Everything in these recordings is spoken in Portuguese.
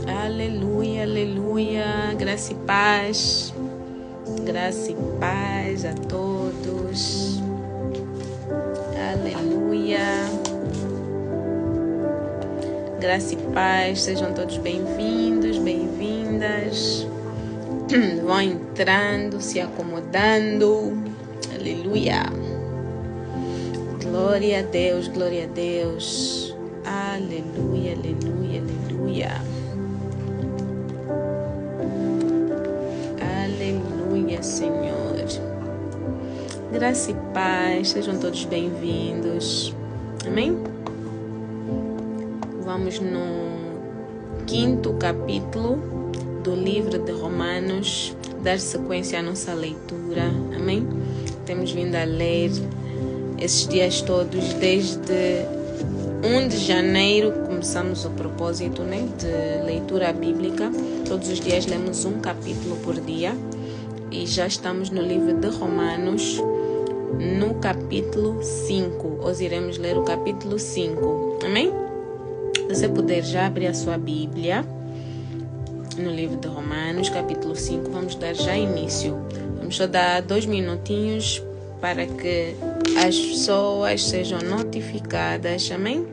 Aleluia, aleluia. Graça e paz. Graça e paz a todos. Aleluia. Graça e paz. Sejam todos bem-vindos, bem-vindas. Vão entrando, se acomodando. Aleluia. Glória a Deus, glória a Deus. Aleluia, aleluia, aleluia. Aleluia, Senhor. Graça e paz, sejam todos bem-vindos. Amém? Vamos no 5º capítulo do livro de Romanos, dar sequência à nossa leitura. Amém? Temos vindo a ler esses dias todos, desde 1 de janeiro começamos o propósito, de leitura bíblica. Todos os dias lemos um capítulo por dia e já estamos no livro de Romanos, no capítulo 5. Hoje iremos ler o capítulo 5. Amém? Se você puder já abrir a sua Bíblia no livro de Romanos, capítulo 5, vamos dar já início. Vamos só dar 2 minutinhos para que as pessoas sejam notificadas, amém?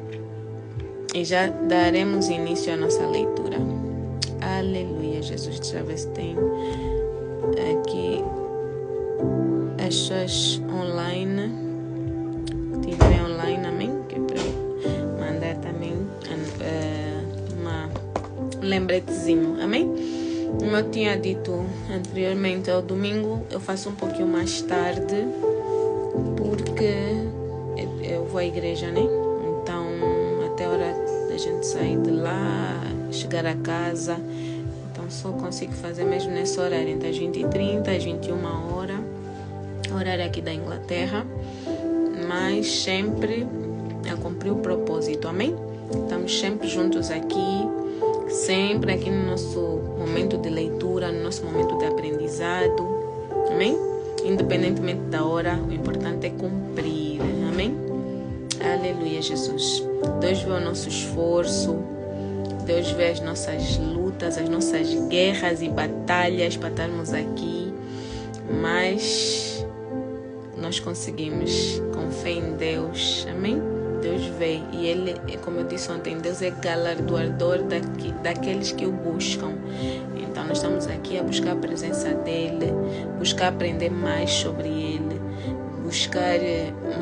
E já daremos início à nossa leitura. Aleluia, Jesus. Deixa eu ver se tem aqui as pessoas online, que estiverem online, amém? Que é para mandar também um lembretezinho, amém? Como eu tinha dito anteriormente, ao domingo eu faço um pouquinho mais tarde, porque eu vou à igreja, Então, até a hora da gente sair de lá, chegar a casa, então só consigo fazer mesmo nesse horário, entre as 20h30 às 21h, horário aqui da Inglaterra, mas sempre a cumprir o propósito, amém? Estamos sempre juntos aqui, sempre aqui no nosso momento de leitura, no nosso momento de aprendizado, amém? Independentemente da hora, o importante é cumprir, amém? Aleluia, Jesus. Deus vê o nosso esforço, Deus vê as nossas lutas, as nossas guerras e batalhas para estarmos aqui, mas nós conseguimos, com fé em Deus, amém? Deus vê, e Ele, como eu disse ontem, Deus é galardoador daqueles que o buscam. Então nós estamos aqui a buscar a presença dEle, buscar aprender mais sobre Ele, buscar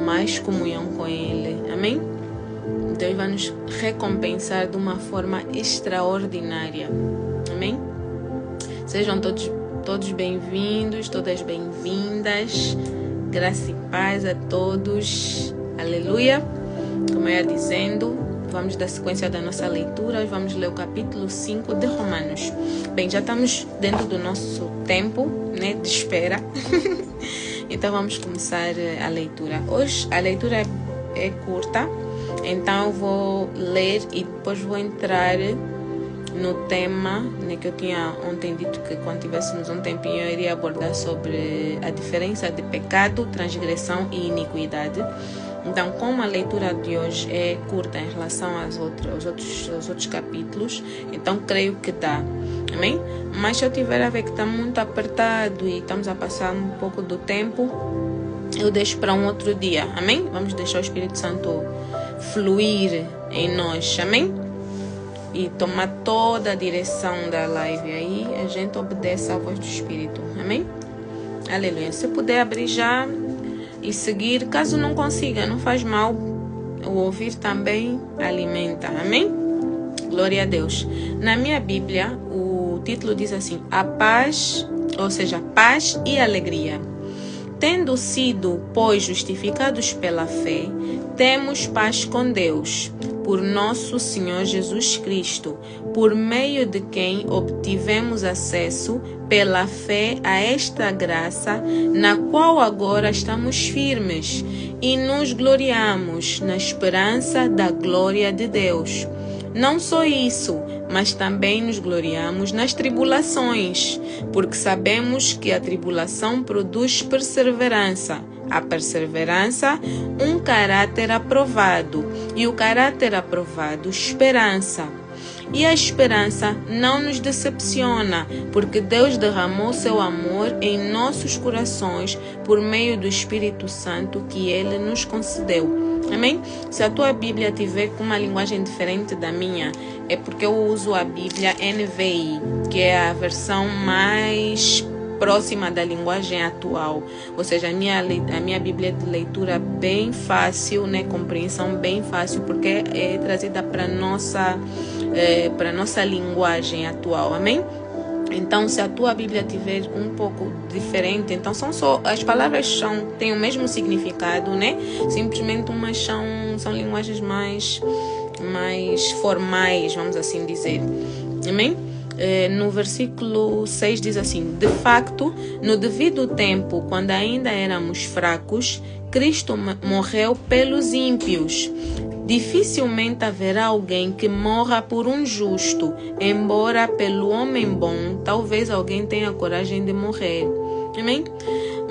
mais comunhão com Ele, amém? Deus vai nos recompensar de uma forma extraordinária, amém? Sejam todos bem-vindos, todas bem-vindas, graça e paz a todos, aleluia. Como eu ia dizendo, vamos dar sequência da nossa leitura. Hoje vamos ler o capítulo 5 de Romanos. Bem, já estamos dentro do nosso tempo, de espera. Então vamos começar a leitura. Hoje a leitura é curta, então eu vou ler e depois vou entrar no tema, que eu tinha ontem dito que quando tivéssemos um tempinho eu iria abordar sobre a diferença de pecado, transgressão e iniquidade. Então, como a leitura de hoje é curta em relação aos outros capítulos, então creio que dá, amém? Mas se eu tiver a ver que está muito apertado e estamos a passar um pouco do tempo, eu deixo para um outro dia, amém? Vamos deixar o Espírito Santo fluir em nós, amém? E tomar toda a direção da live aí, a gente obedece à voz do Espírito, amém? Aleluia. Se puder abrir já e seguir, caso não consiga, não faz mal, o ouvir também alimenta, amém? Glória a Deus. Na minha Bíblia, o título diz assim: a paz, ou seja, paz e alegria. Tendo sido, pois, justificados pela fé, temos paz com Deus, por nosso Senhor Jesus Cristo, por meio de quem obtivemos acesso pela fé a esta graça, na qual agora estamos firmes e nos gloriamos na esperança da glória de Deus. Não só isso, mas também nos gloriamos nas tribulações, porque sabemos que a tribulação produz perseverança. A perseverança, um caráter aprovado, e o caráter aprovado, esperança. E a esperança não nos decepciona, porque Deus derramou seu amor em nossos corações por meio do Espírito Santo que Ele nos concedeu. Amém? Se a tua Bíblia tiver com uma linguagem diferente da minha, é porque eu uso a Bíblia NVI, que é a versão mais próxima da linguagem atual. Ou seja, a minha Bíblia de leitura bem fácil, né? Compreensão bem fácil, porque é trazida para nossa linguagem atual. Amém? Então, se a tua Bíblia tiver um pouco diferente, então as palavras têm o mesmo significado, né? Simplesmente umas são linguagens mais formais, vamos assim dizer. Amém? No versículo 6 diz assim: de facto, no devido tempo, quando ainda éramos fracos, Cristo morreu pelos ímpios. Dificilmente haverá alguém que morra por um justo, embora pelo homem bom, talvez alguém tenha coragem de morrer. Amém?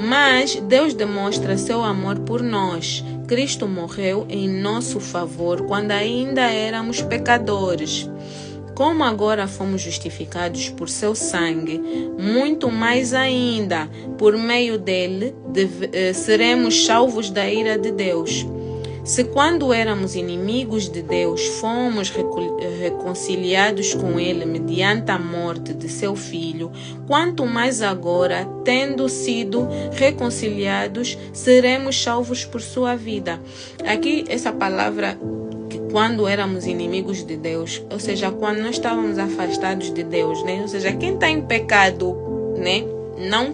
Mas Deus demonstra seu amor por nós. Cristo morreu em nosso favor quando ainda éramos pecadores. Como agora fomos justificados por seu sangue, muito mais ainda, por meio dele, seremos salvos da ira de Deus. Se quando éramos inimigos de Deus, fomos reconciliados com Ele mediante a morte de seu Filho, quanto mais agora, tendo sido reconciliados, seremos salvos por sua vida. Aqui, essa palavra, quando éramos inimigos de Deus, ou seja, quando nós estávamos afastados de Deus, né? Ou seja, quem está em pecado, né? Não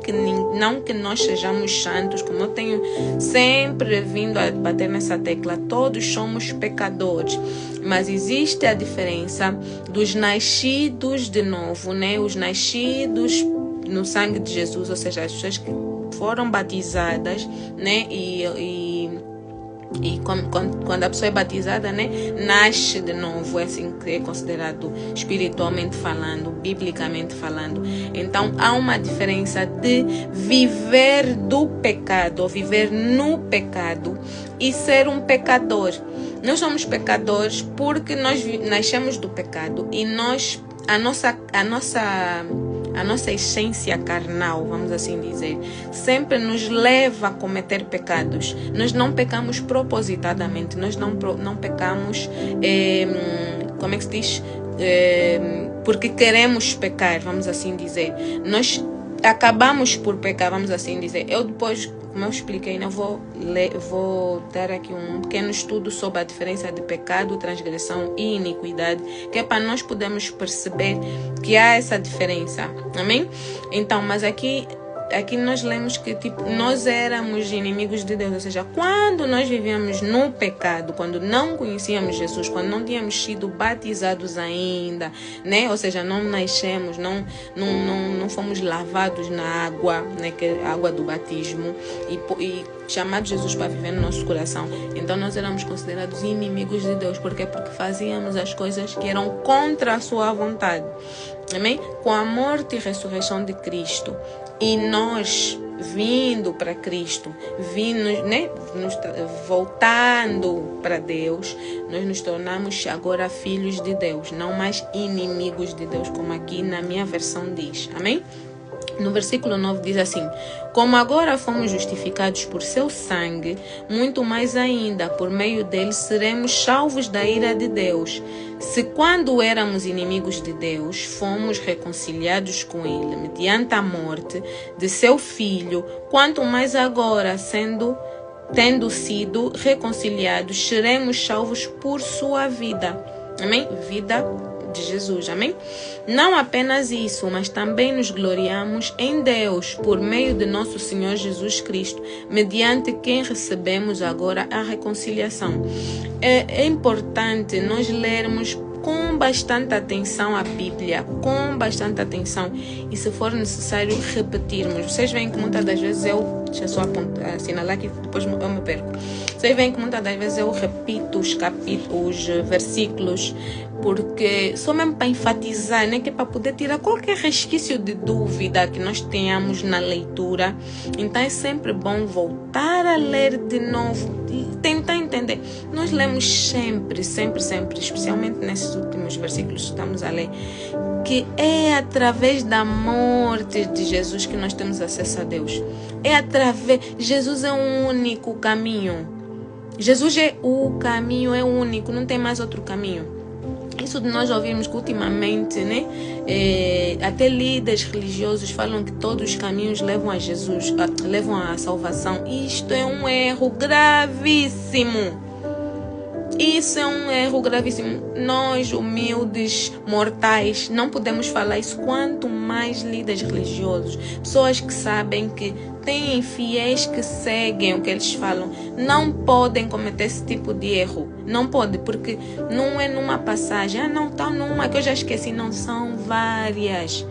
que nós sejamos santos, como eu tenho sempre vindo a bater nessa tecla, todos somos pecadores, mas existe a diferença dos nascidos de novo, né? Os nascidos no sangue de Jesus, ou seja, as pessoas que foram batizadas, né? E quando a pessoa é batizada, né, nasce de novo, é assim que é considerado espiritualmente falando, biblicamente falando. Então há uma diferença de viver do pecado, ou viver no pecado, e ser um pecador. Nós somos pecadores porque nós nascemos do pecado e a nossa essência carnal, vamos assim dizer, sempre nos leva a cometer pecados. Nós não pecamos propositadamente, nós não pecamos, como é que se diz? Porque queremos pecar, vamos assim dizer. Nós acabamos por pecar, vamos assim dizer. Eu depois, como eu expliquei, eu vou dar aqui um pequeno estudo sobre a diferença de pecado, transgressão e iniquidade, que é para nós podermos perceber que há essa diferença. Amém? Então, mas aqui nós lemos que nós éramos inimigos de Deus, ou seja, quando nós vivíamos no pecado, quando não conhecíamos Jesus, quando não tínhamos sido batizados ainda, né? Ou seja, não nascemos, não fomos lavados na água, né? Que é a água do batismo, e chamado Jesus para viver no nosso coração. Então nós éramos considerados inimigos de Deus. Por quê? Porque fazíamos as coisas que eram contra a sua vontade. Amém? Com a morte e ressurreição de Cristo, e nós vindo para Cristo, né, voltando para Deus, nós nos tornamos agora filhos de Deus, não mais inimigos de Deus, como aqui na minha versão diz. Amém? No versículo 9 diz assim: como agora fomos justificados por seu sangue, muito mais ainda, por meio dele, seremos salvos da ira de Deus. Se quando éramos inimigos de Deus, fomos reconciliados com ele, mediante a morte de seu Filho, quanto mais agora, tendo sido reconciliados, seremos salvos por sua vida. Amém? Vida de Jesus, amém? Não apenas isso, mas também nos gloriamos em Deus por meio de nosso Senhor Jesus Cristo, mediante quem recebemos agora a reconciliação. É importante nós lermos com bastante atenção a Bíblia, com bastante atenção, e se for necessário repetirmos. Vocês veem que muitas das vezes deixa eu só assinalar aqui, depois eu me perco. Vocês veem que muitas das vezes eu repito os versículos, porque só mesmo para enfatizar, né, que é para poder tirar qualquer resquício de dúvida que nós tenhamos na leitura. Então é sempre bom voltar a ler de novo, tentar entender. Nós lemos sempre, especialmente nesses últimos versículos que estamos a ler, que é através da morte de Jesus que nós temos acesso a Deus. Jesus é o único caminho. Jesus é o caminho, é único, não tem mais outro caminho. Isso de nós ouvirmos que ultimamente, até líderes religiosos falam que todos os caminhos levam a Jesus, levam à salvação. Isto é um erro gravíssimo. Isso é um erro gravíssimo. Nós, humildes mortais, não podemos falar isso. Quanto mais líderes religiosos, pessoas que sabem que têm fiéis que seguem o que eles falam, não podem cometer esse tipo de erro. Não pode, porque não é numa passagem. Não, está numa que eu já esqueci. Não, são várias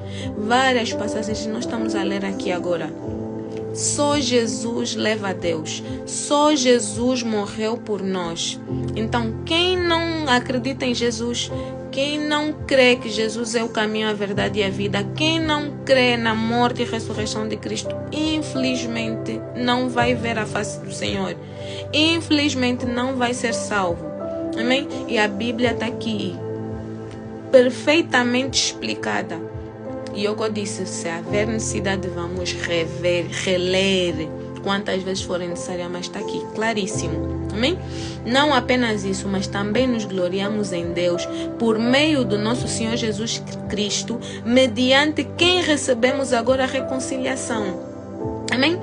passagens que nós estamos a ler aqui agora. Só Jesus leva a Deus. Só Jesus morreu por nós. Então, quem não acredita em Jesus, quem não crê que Jesus é o caminho, a verdade e a vida, quem não crê na morte e ressurreição de Cristo, infelizmente não vai ver a face do Senhor. Infelizmente não vai ser salvo. Amém? E a Bíblia está aqui, perfeitamente explicada. E eu disse, se haver necessidade, vamos reler quantas vezes forem necessárias, mas está aqui, claríssimo. Amém? Não apenas isso, mas também nos gloriamos em Deus por meio do nosso Senhor Jesus Cristo, mediante quem recebemos agora a reconciliação. Amém?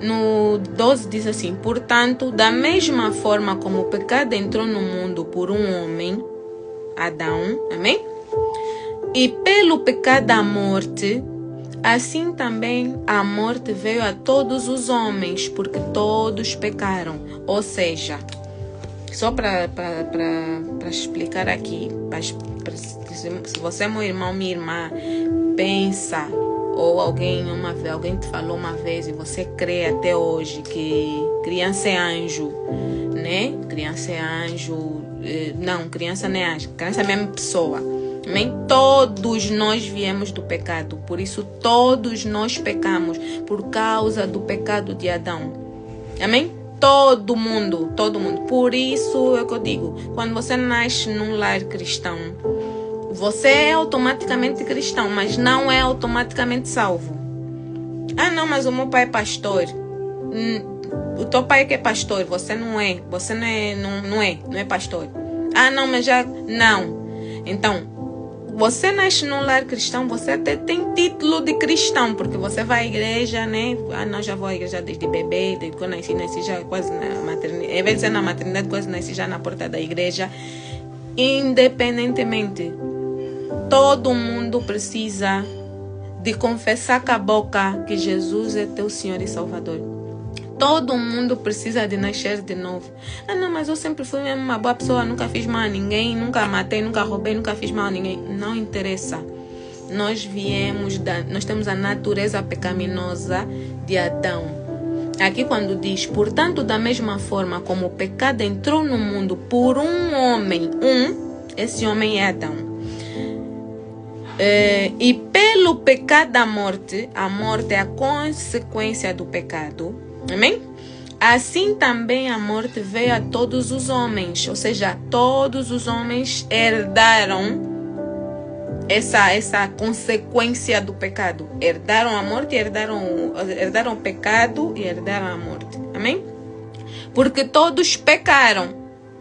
No 12 diz assim: portanto, da mesma forma como o pecado entrou no mundo por um homem, Adão, amém? E pelo pecado a morte, assim também a morte veio a todos os homens, porque todos pecaram. Ou seja, só para explicar aqui, se você, meu irmão, minha irmã, pensa, ou alguém te falou uma vez e você crê até hoje que criança é anjo, né? Criança é anjo, não, criança não é anjo, criança é a mesma pessoa. Amém? Todos nós viemos do pecado, por isso todos nós pecamos por causa do pecado de Adão. Amém? Todo mundo. Por isso é que eu digo, quando você nasce num lar cristão, você é automaticamente cristão, mas não é automaticamente salvo. Ah, não, mas o meu pai é pastor. O teu pai é que é pastor, você não é. Você não é pastor. Ah, não, mas já... Não. Então, você nasce num lar cristão, você até tem título de cristão, porque você vai à igreja, né? Ah, não, já vou à igreja desde bebê, desde quando nasci já quase na maternidade. Em vez de ser na maternidade, quase nasci já na porta da igreja. Independentemente, todo mundo precisa de confessar com a boca que Jesus é teu Senhor e Salvador. Todo mundo precisa de nascer de novo. Ah, não, mas eu sempre fui uma boa pessoa, nunca fiz mal a ninguém, nunca matei, nunca roubei, nunca fiz mal a ninguém. Não interessa. Nós temos a natureza pecaminosa de Adão. Aqui quando diz, portanto, da mesma forma como o pecado entrou no mundo por um homem, esse homem é Adão. E pelo pecado a morte é a consequência do pecado. Amém? Assim também a morte veio a todos os homens, ou seja, todos os homens herdaram essa consequência do pecado. Herdaram a morte, herdaram o pecado e herdaram a morte. Amém? Porque todos pecaram.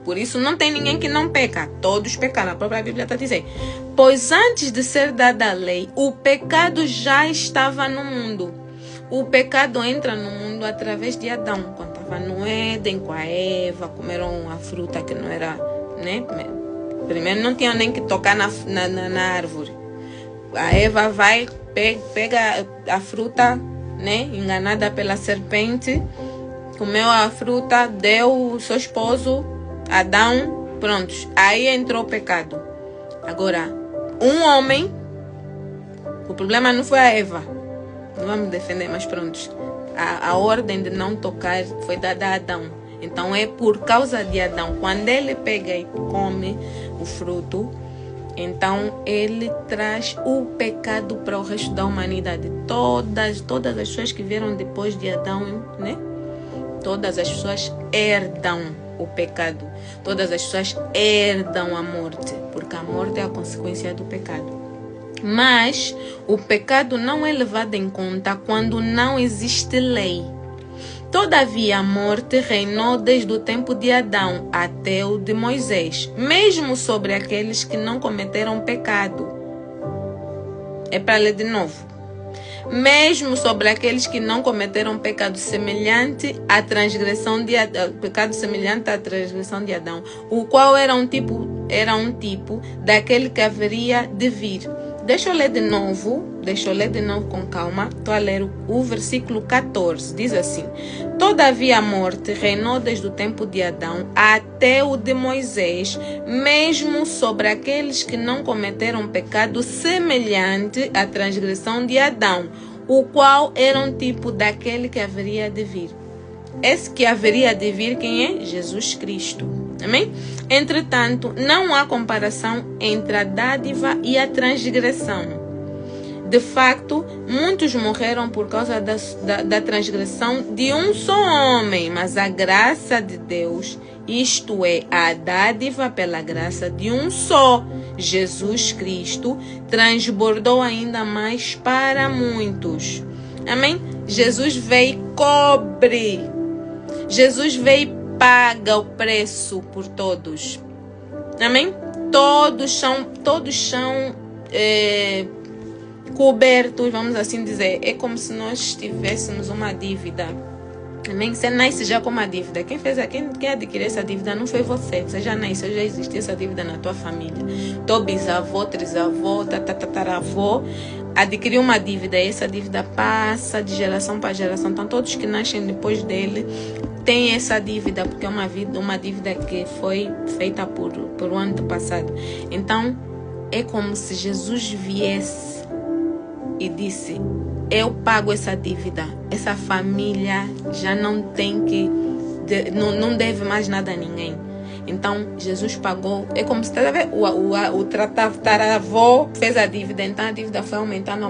Por isso não tem ninguém que não peca. Todos pecaram. A própria Bíblia está dizendo. Pois antes de ser dada a lei, o pecado já estava no mundo. O pecado entra no mundo através de Adão. Quando estava no Éden com a Eva, comeram a fruta que não era, né? Primeiro não tinham nem que tocar na árvore. A Eva vai, pega a fruta, né? Enganada pela serpente, comeu a fruta, deu o seu esposo, Adão, prontos. Aí entrou o pecado. Agora, um homem, o problema não foi a Eva. Não vamos defender, mas pronto. A ordem de não tocar foi dada a Adão. Então é por causa de Adão. Quando ele pega e come o fruto, então ele traz o pecado para o resto da humanidade. Todas as pessoas que vieram depois de Adão, né? todas as pessoas herdam o pecado. Todas as pessoas herdam a morte, porque a morte é a consequência do pecado. Mas o pecado não é levado em conta quando não existe lei. Todavia, a morte reinou desde o tempo de Adão até o de Moisés, mesmo sobre aqueles que não cometeram pecado. É para ler de novo. Mesmo sobre aqueles que não cometeram pecado semelhante à transgressão de Adão, o qual era um tipo daquele que haveria de vir. Deixa eu ler de novo com calma. Estou a ler o versículo 14. Diz assim: Todavia a morte reinou desde o tempo de Adão até o de Moisés, mesmo sobre aqueles que não cometeram pecado semelhante à transgressão de Adão, o qual era um tipo daquele que haveria de vir. Esse que haveria de vir, quem é? Jesus Cristo. Amém? Entretanto, não há comparação entre a dádiva e a transgressão. De facto, muitos morreram por causa da transgressão de um só homem, mas a graça de Deus, isto é, a dádiva pela graça de um só, Jesus Cristo, transbordou ainda mais para muitos. Amém? Jesus veio e cobre. Jesus veio e paga o preço por todos. Amém? Todos são cobertos, vamos assim dizer. É como se nós tivéssemos uma dívida. Amém? Você nasce já com uma dívida. Quem adquiriu essa dívida não foi você. Você já nasceu, já existe essa dívida na tua família. Teu bisavô, trisavô, tataravô adquiriu uma dívida. E essa dívida passa de geração para geração. Então todos que nascem depois dele têm essa dívida, porque é uma dívida que foi feita por um antepassado. Então é como se Jesus viesse e disse: eu pago essa dívida. Essa família já não tem não deve mais nada a ninguém. Então Jesus pagou. É como se o tataravô fez a dívida. Então a dívida foi aumentando.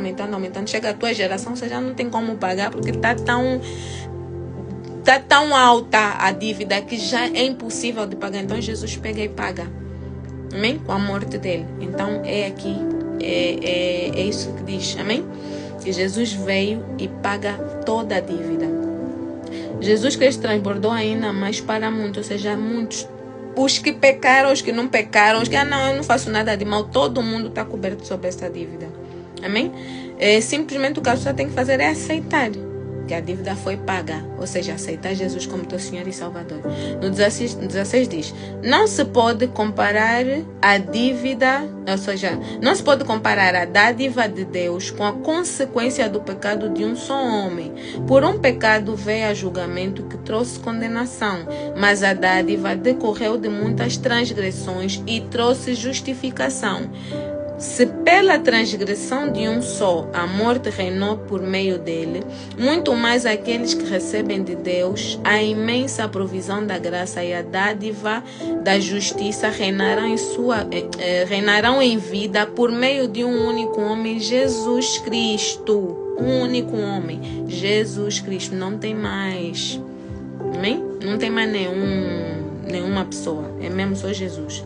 Chega a tua geração, você já não tem como pagar, porque está tão alta a dívida que já é impossível de pagar. Então Jesus pega e paga. Amém? Com a morte dele. Então é aqui. É isso que diz. Amém? Que Jesus veio e paga toda a dívida. Jesus Cristo transbordou ainda mais para muitos, ou seja, muitos. Os que pecaram, os que não pecaram, os que eu não faço nada de mal, todo mundo está coberto sobre essa dívida. Amém? Simplesmente o que a pessoa tem que fazer é aceitar que a dívida foi paga, ou seja, aceitar Jesus como teu Senhor e Salvador. No 16 diz: não se pode comparar a dívida, ou seja, não se pode comparar a dádiva de Deus com a consequência do pecado de um só homem. Por um pecado veio a julgamento que trouxe condenação, mas a dádiva decorreu de muitas transgressões e trouxe justificação. Se pela transgressão de um só a morte reinou por meio dele, muito mais aqueles que recebem de Deus a imensa provisão da graça e a dádiva da justiça reinarão em vida por meio de um único homem, Jesus Cristo. Um único homem, Jesus Cristo. Não tem mais. Amém? Não tem mais nenhuma pessoa. É mesmo só Jesus.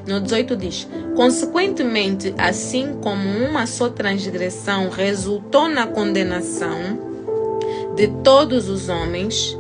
No 18 diz: consequentemente, assim como uma só transgressão resultou na condenação de todos os homens,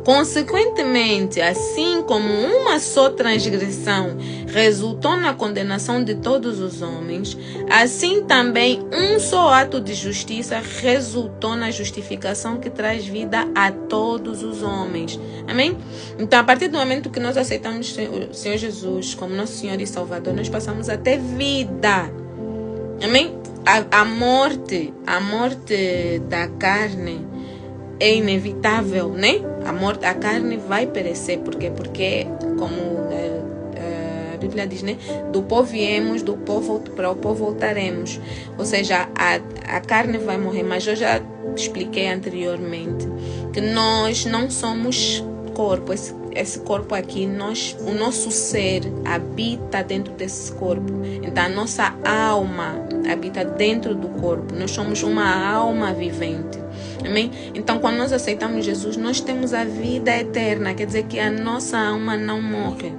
consequentemente, assim como uma só transgressão resultou na condenação de todos os homens, assim também um só ato de justiça resultou na justificação que traz vida a todos os homens. Amém? Então, a partir do momento que nós aceitamos o Senhor Jesus como nosso Senhor e Salvador, nós passamos a ter vida. Amém? A morte da carne é inevitável, né? A carne vai perecer. Por quê? Porque, como a Bíblia diz, né? Do pó viemos, do pó para o pó voltaremos. Ou seja, a carne vai morrer. Mas eu já expliquei anteriormente que nós não somos corpo. esse corpo aqui, o nosso ser habita dentro desse corpo. Então a nossa alma habita dentro do corpo. Nós somos uma alma vivente. Amém? Então quando nós aceitamos Jesus, nós temos a vida eterna. Quer dizer que a nossa alma não morre.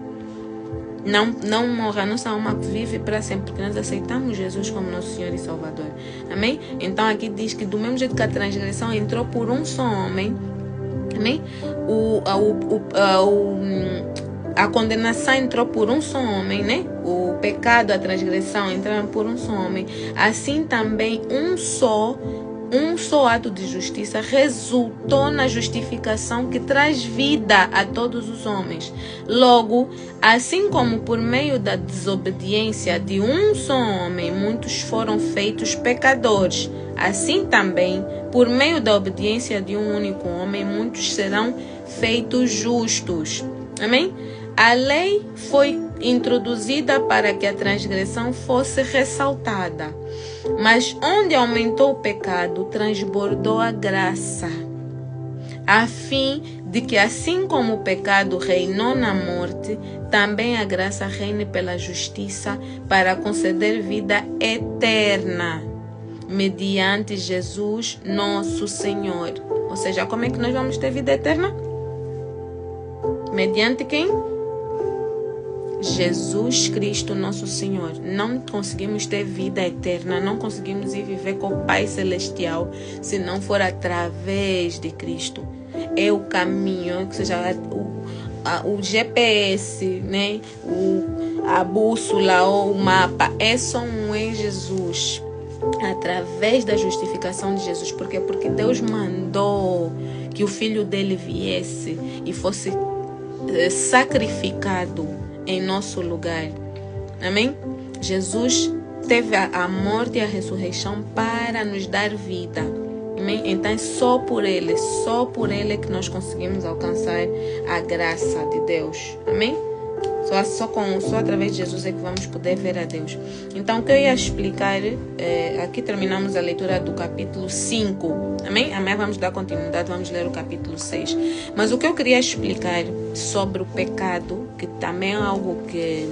Não morre, a nossa alma vive para sempre, porque nós aceitamos Jesus como nosso Senhor e Salvador. Amém? Então aqui diz que do mesmo jeito que a transgressão entrou por um só homem, amém? A condenação entrou por um só homem, né? O pecado, a transgressão entraram por um só homem. Assim também um só ato de justiça resultou na justificação que traz vida a todos os homens. Logo, assim como por meio da desobediência de um só homem muitos foram feitos pecadores, assim também, por meio da obediência de um único homem, muitos serão feitos justos. Amém? A lei foi introduzida para que a transgressão fosse ressaltada. Mas onde aumentou o pecado, transbordou a graça, a fim de que, assim como o pecado reinou na morte, também a graça reine pela justiça para conceder vida eterna, mediante Jesus, nosso Senhor. Ou seja, como é que nós vamos ter vida eterna? Mediante quem? Jesus Cristo, nosso Senhor. Não conseguimos ter vida eterna, não conseguimos ir viver com o Pai Celestial se não for através de Cristo. É o caminho, ou seja, o GPS, né? A bússola ou o mapa, é só um em Jesus. Através da justificação de Jesus. Por quê? Porque Deus mandou que o Filho dele viesse e fosse sacrificado em nosso lugar. Amém? Jesus teve a morte e a ressurreição para nos dar vida. Amém? Então é só por Ele que nós conseguimos alcançar a graça de Deus. Amém? Só através de Jesus é que vamos poder ver a Deus. Então o que eu ia explicar, aqui terminamos a leitura do capítulo 5. Amém? Amanhã vamos dar continuidade, vamos ler o capítulo 6. Mas o que eu queria explicar sobre o pecado, que também é algo que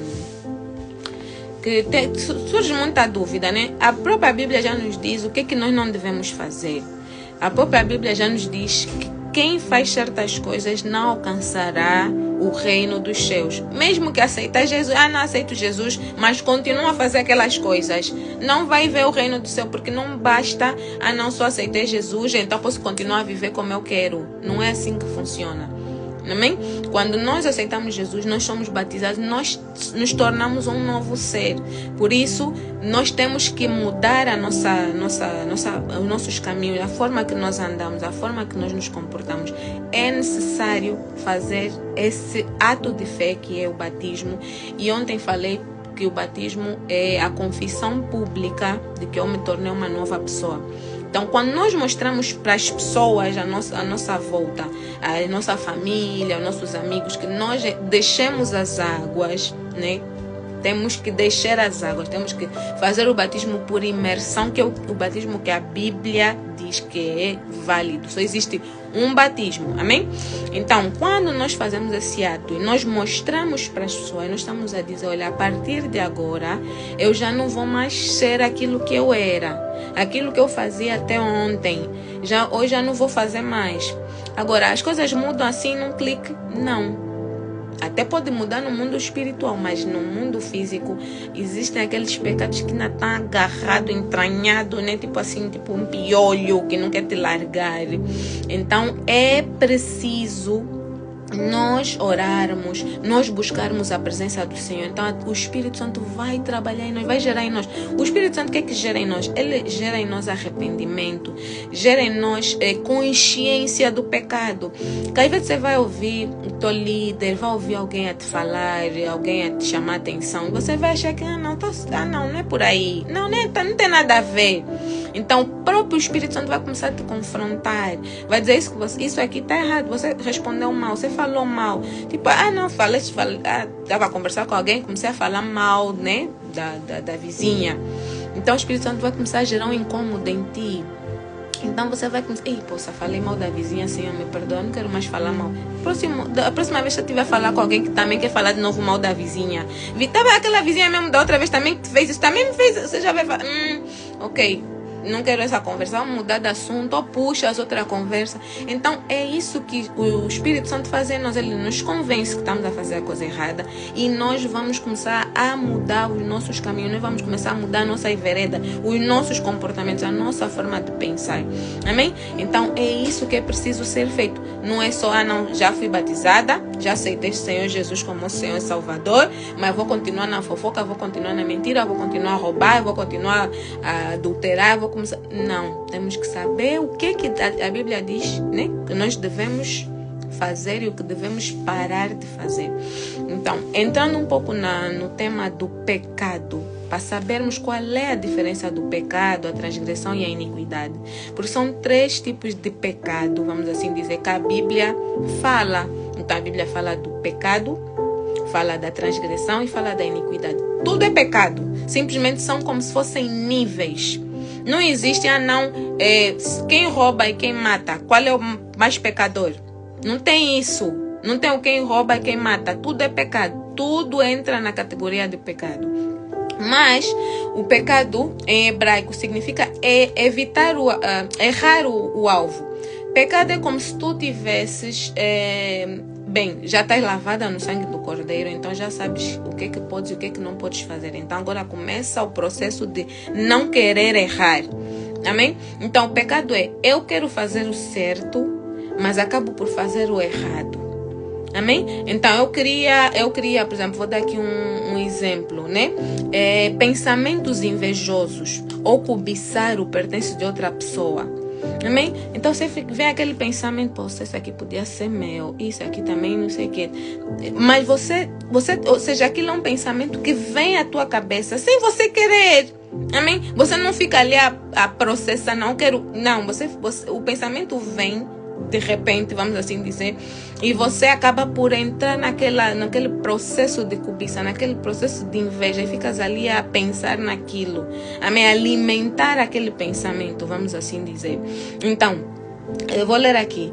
surge muita dúvida, né? A própria Bíblia já nos diz o que nós não devemos fazer. A própria Bíblia já nos diz que quem faz certas coisas não alcançará o reino dos céus. Mesmo que aceita Jesus, não aceito Jesus, mas continua a fazer aquelas coisas, não vai ver o reino do céu, porque não basta, não só aceitei Jesus, então posso continuar a viver como eu quero. Não é assim que funciona. Amém? Quando nós aceitamos Jesus, nós somos batizados, nós nos tornamos um novo ser. Por isso, nós temos que mudar os nossos caminhos, a forma que nós andamos, a forma que nós nos comportamos. É necessário fazer esse ato de fé que é o batismo. E ontem falei que o batismo é a confissão pública de que eu me tornei uma nova pessoa. Então, quando nós mostramos para as pessoas a nossa volta, a nossa família, os nossos amigos, que nós deixemos as águas, né? Temos que deixar as águas, temos que fazer o batismo por imersão, que é o batismo que a Bíblia diz que é válido. Só existe um batismo, amém? Então, quando nós fazemos esse ato e nós mostramos para as pessoas, nós estamos a dizer, olha, a partir de agora, eu já não vou mais ser aquilo que eu era, aquilo que eu fazia até ontem, hoje já não vou fazer mais. Agora, as coisas mudam assim num clique? Não. Até pode mudar no mundo espiritual, mas no mundo físico existem aqueles pecados que ainda estão agarrados, entranhados, né? Tipo assim, tipo um piolho que não quer te largar. Então é preciso nós orarmos, nós buscarmos a presença do Senhor. Então o Espírito Santo vai trabalhar em nós, vai gerar em nós. O Espírito Santo, o que é que gera em nós? Ele gera em nós arrependimento, gera em nós consciência do pecado. Que às vezes você vai ouvir o teu líder, vai ouvir alguém a te falar, alguém a te chamar a atenção, e você vai achar que não é por aí, não tem nada a ver. Então o próprio Espírito Santo vai começar a te confrontar, vai dizer isso aqui está errado, você respondeu mal, você falou mal, tipo, estava a conversar com alguém, comecei a falar mal, né, da vizinha. Então o Espírito Santo vai começar a gerar um incômodo em ti. Então você vai começar, poxa, falei mal da vizinha, Senhor, me perdoa, não quero mais falar mal. A próxima vez que eu estiver a falar com alguém que também quer falar de novo mal da vizinha, estava aquela vizinha mesmo da outra vez também que fez isso, também me fez, você já vai falar, ok, não quero essa conversa, vamos mudar de assunto, ou puxa as outra conversa. Então é isso que o Espírito Santo faz em nós, ele nos convence que estamos a fazer a coisa errada e nós vamos começar a mudar os nossos caminhos, nós vamos começar a mudar a nossa vereda, os nossos comportamentos, a nossa forma de pensar. Amém? Então é isso que é preciso ser feito. Não é só, não, já fui batizada, já aceitei o Senhor Jesus como Senhor e Salvador, mas vou continuar na fofoca, vou continuar na mentira, vou continuar a roubar, vou continuar a adulterar, vou começar. Não, temos que saber o que a Bíblia diz, né? Que nós devemos fazer e o que devemos parar de fazer. Então, entrando um pouco no tema do pecado, para sabermos qual é a diferença do pecado, a transgressão e a iniquidade. Porque são 3 tipos de pecado, vamos assim dizer, que a Bíblia fala. Então, a Bíblia fala do pecado, fala da transgressão e fala da iniquidade. Tudo é pecado. Simplesmente são como se fossem níveis. Não existe, quem rouba e quem mata. Qual é o mais pecador? Não tem isso. Não tem o quem rouba e quem mata. Tudo é pecado. Tudo entra na categoria de pecado. Mas o pecado em hebraico significa evitar errar o alvo. Pecado é como se tu tivesses... já estás lavada no sangue do Cordeiro, então já sabes o que é que podes e o que é que não podes fazer. Então agora começa o processo de não querer errar. Amém? Então o pecado é, eu quero fazer o certo, mas acabo por fazer o errado. Amém? Então eu queria, por exemplo, vou dar aqui um exemplo, né? Pensamentos invejosos ou cobiçar o pertence de outra pessoa. Amém? Então você vem aquele pensamento, poxa, isso aqui podia ser meu, isso aqui também não sei o quê. Mas você, ou seja, aquilo é um pensamento que vem à tua cabeça sem você querer. Amém? Você não fica ali a processar, não, o pensamento vem de repente, vamos assim dizer, e você acaba por entrar naquele processo de cobiça, naquele processo de inveja, e ficas ali a pensar naquilo, alimentar aquele pensamento, vamos assim dizer. Então, eu vou ler aqui,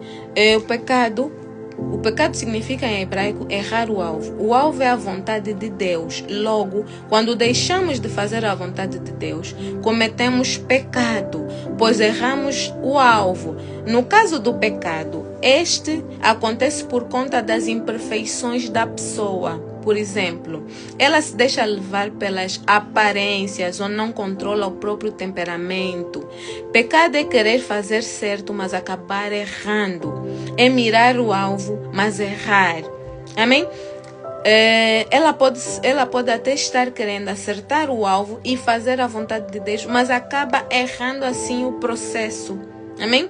o pecado significa em hebraico errar o alvo. O alvo é a vontade de Deus. Logo, quando deixamos de fazer a vontade de Deus, cometemos pecado, pois erramos o alvo. No caso do pecado, este acontece por conta das imperfeições da pessoa. Por exemplo, ela se deixa levar pelas aparências ou não controla o próprio temperamento. Pecado é querer fazer certo, mas acabar errando. É mirar o alvo, mas errar. Amém? Ela pode até estar querendo acertar o alvo e fazer a vontade de Deus, mas acaba errando assim o processo. Amém?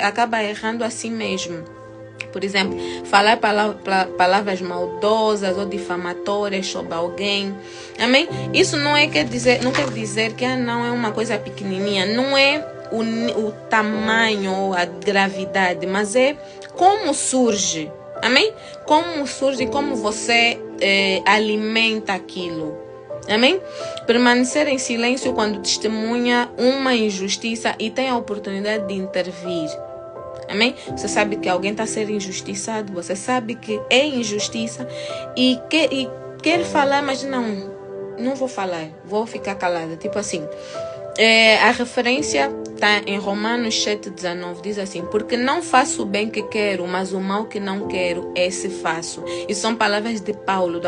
Acaba errando assim mesmo. Por exemplo, falar palavras maldosas ou difamatórias sobre alguém. Amém? Isso não quer dizer que não é uma coisa pequenininha. Não é o tamanho ou a gravidade, mas é como surge. Amém? Como surge, como você alimenta aquilo. Amém? Permanecer em silêncio quando testemunha uma injustiça e tem a oportunidade de intervir. Amém? Você sabe que alguém está a ser injustiçado, você sabe que é injustiça e quer falar, mas não vou falar, vou ficar calada. Tipo assim, a referência está em Romanos 7,19, diz assim: porque não faço o bem que quero, mas o mal que não quero, esse faço. E são palavras de Paulo, do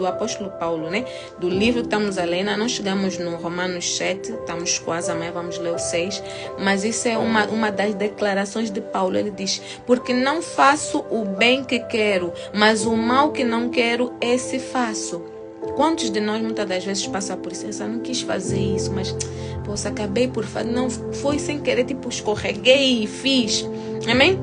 apóstolo Paulo, né? Do livro que estamos a ler, não chegamos no Romanos 7, estamos quase, amanhã vamos ler o 6, mas isso é uma das declarações de Paulo. Ele diz: porque não faço o bem que quero, mas o mal que não quero, esse faço. Quantos de nós muitas das vezes passam por isso? Eu não quis fazer isso, mas poxa, acabei por fazer. Não, foi sem querer, escorreguei e fiz. Amém?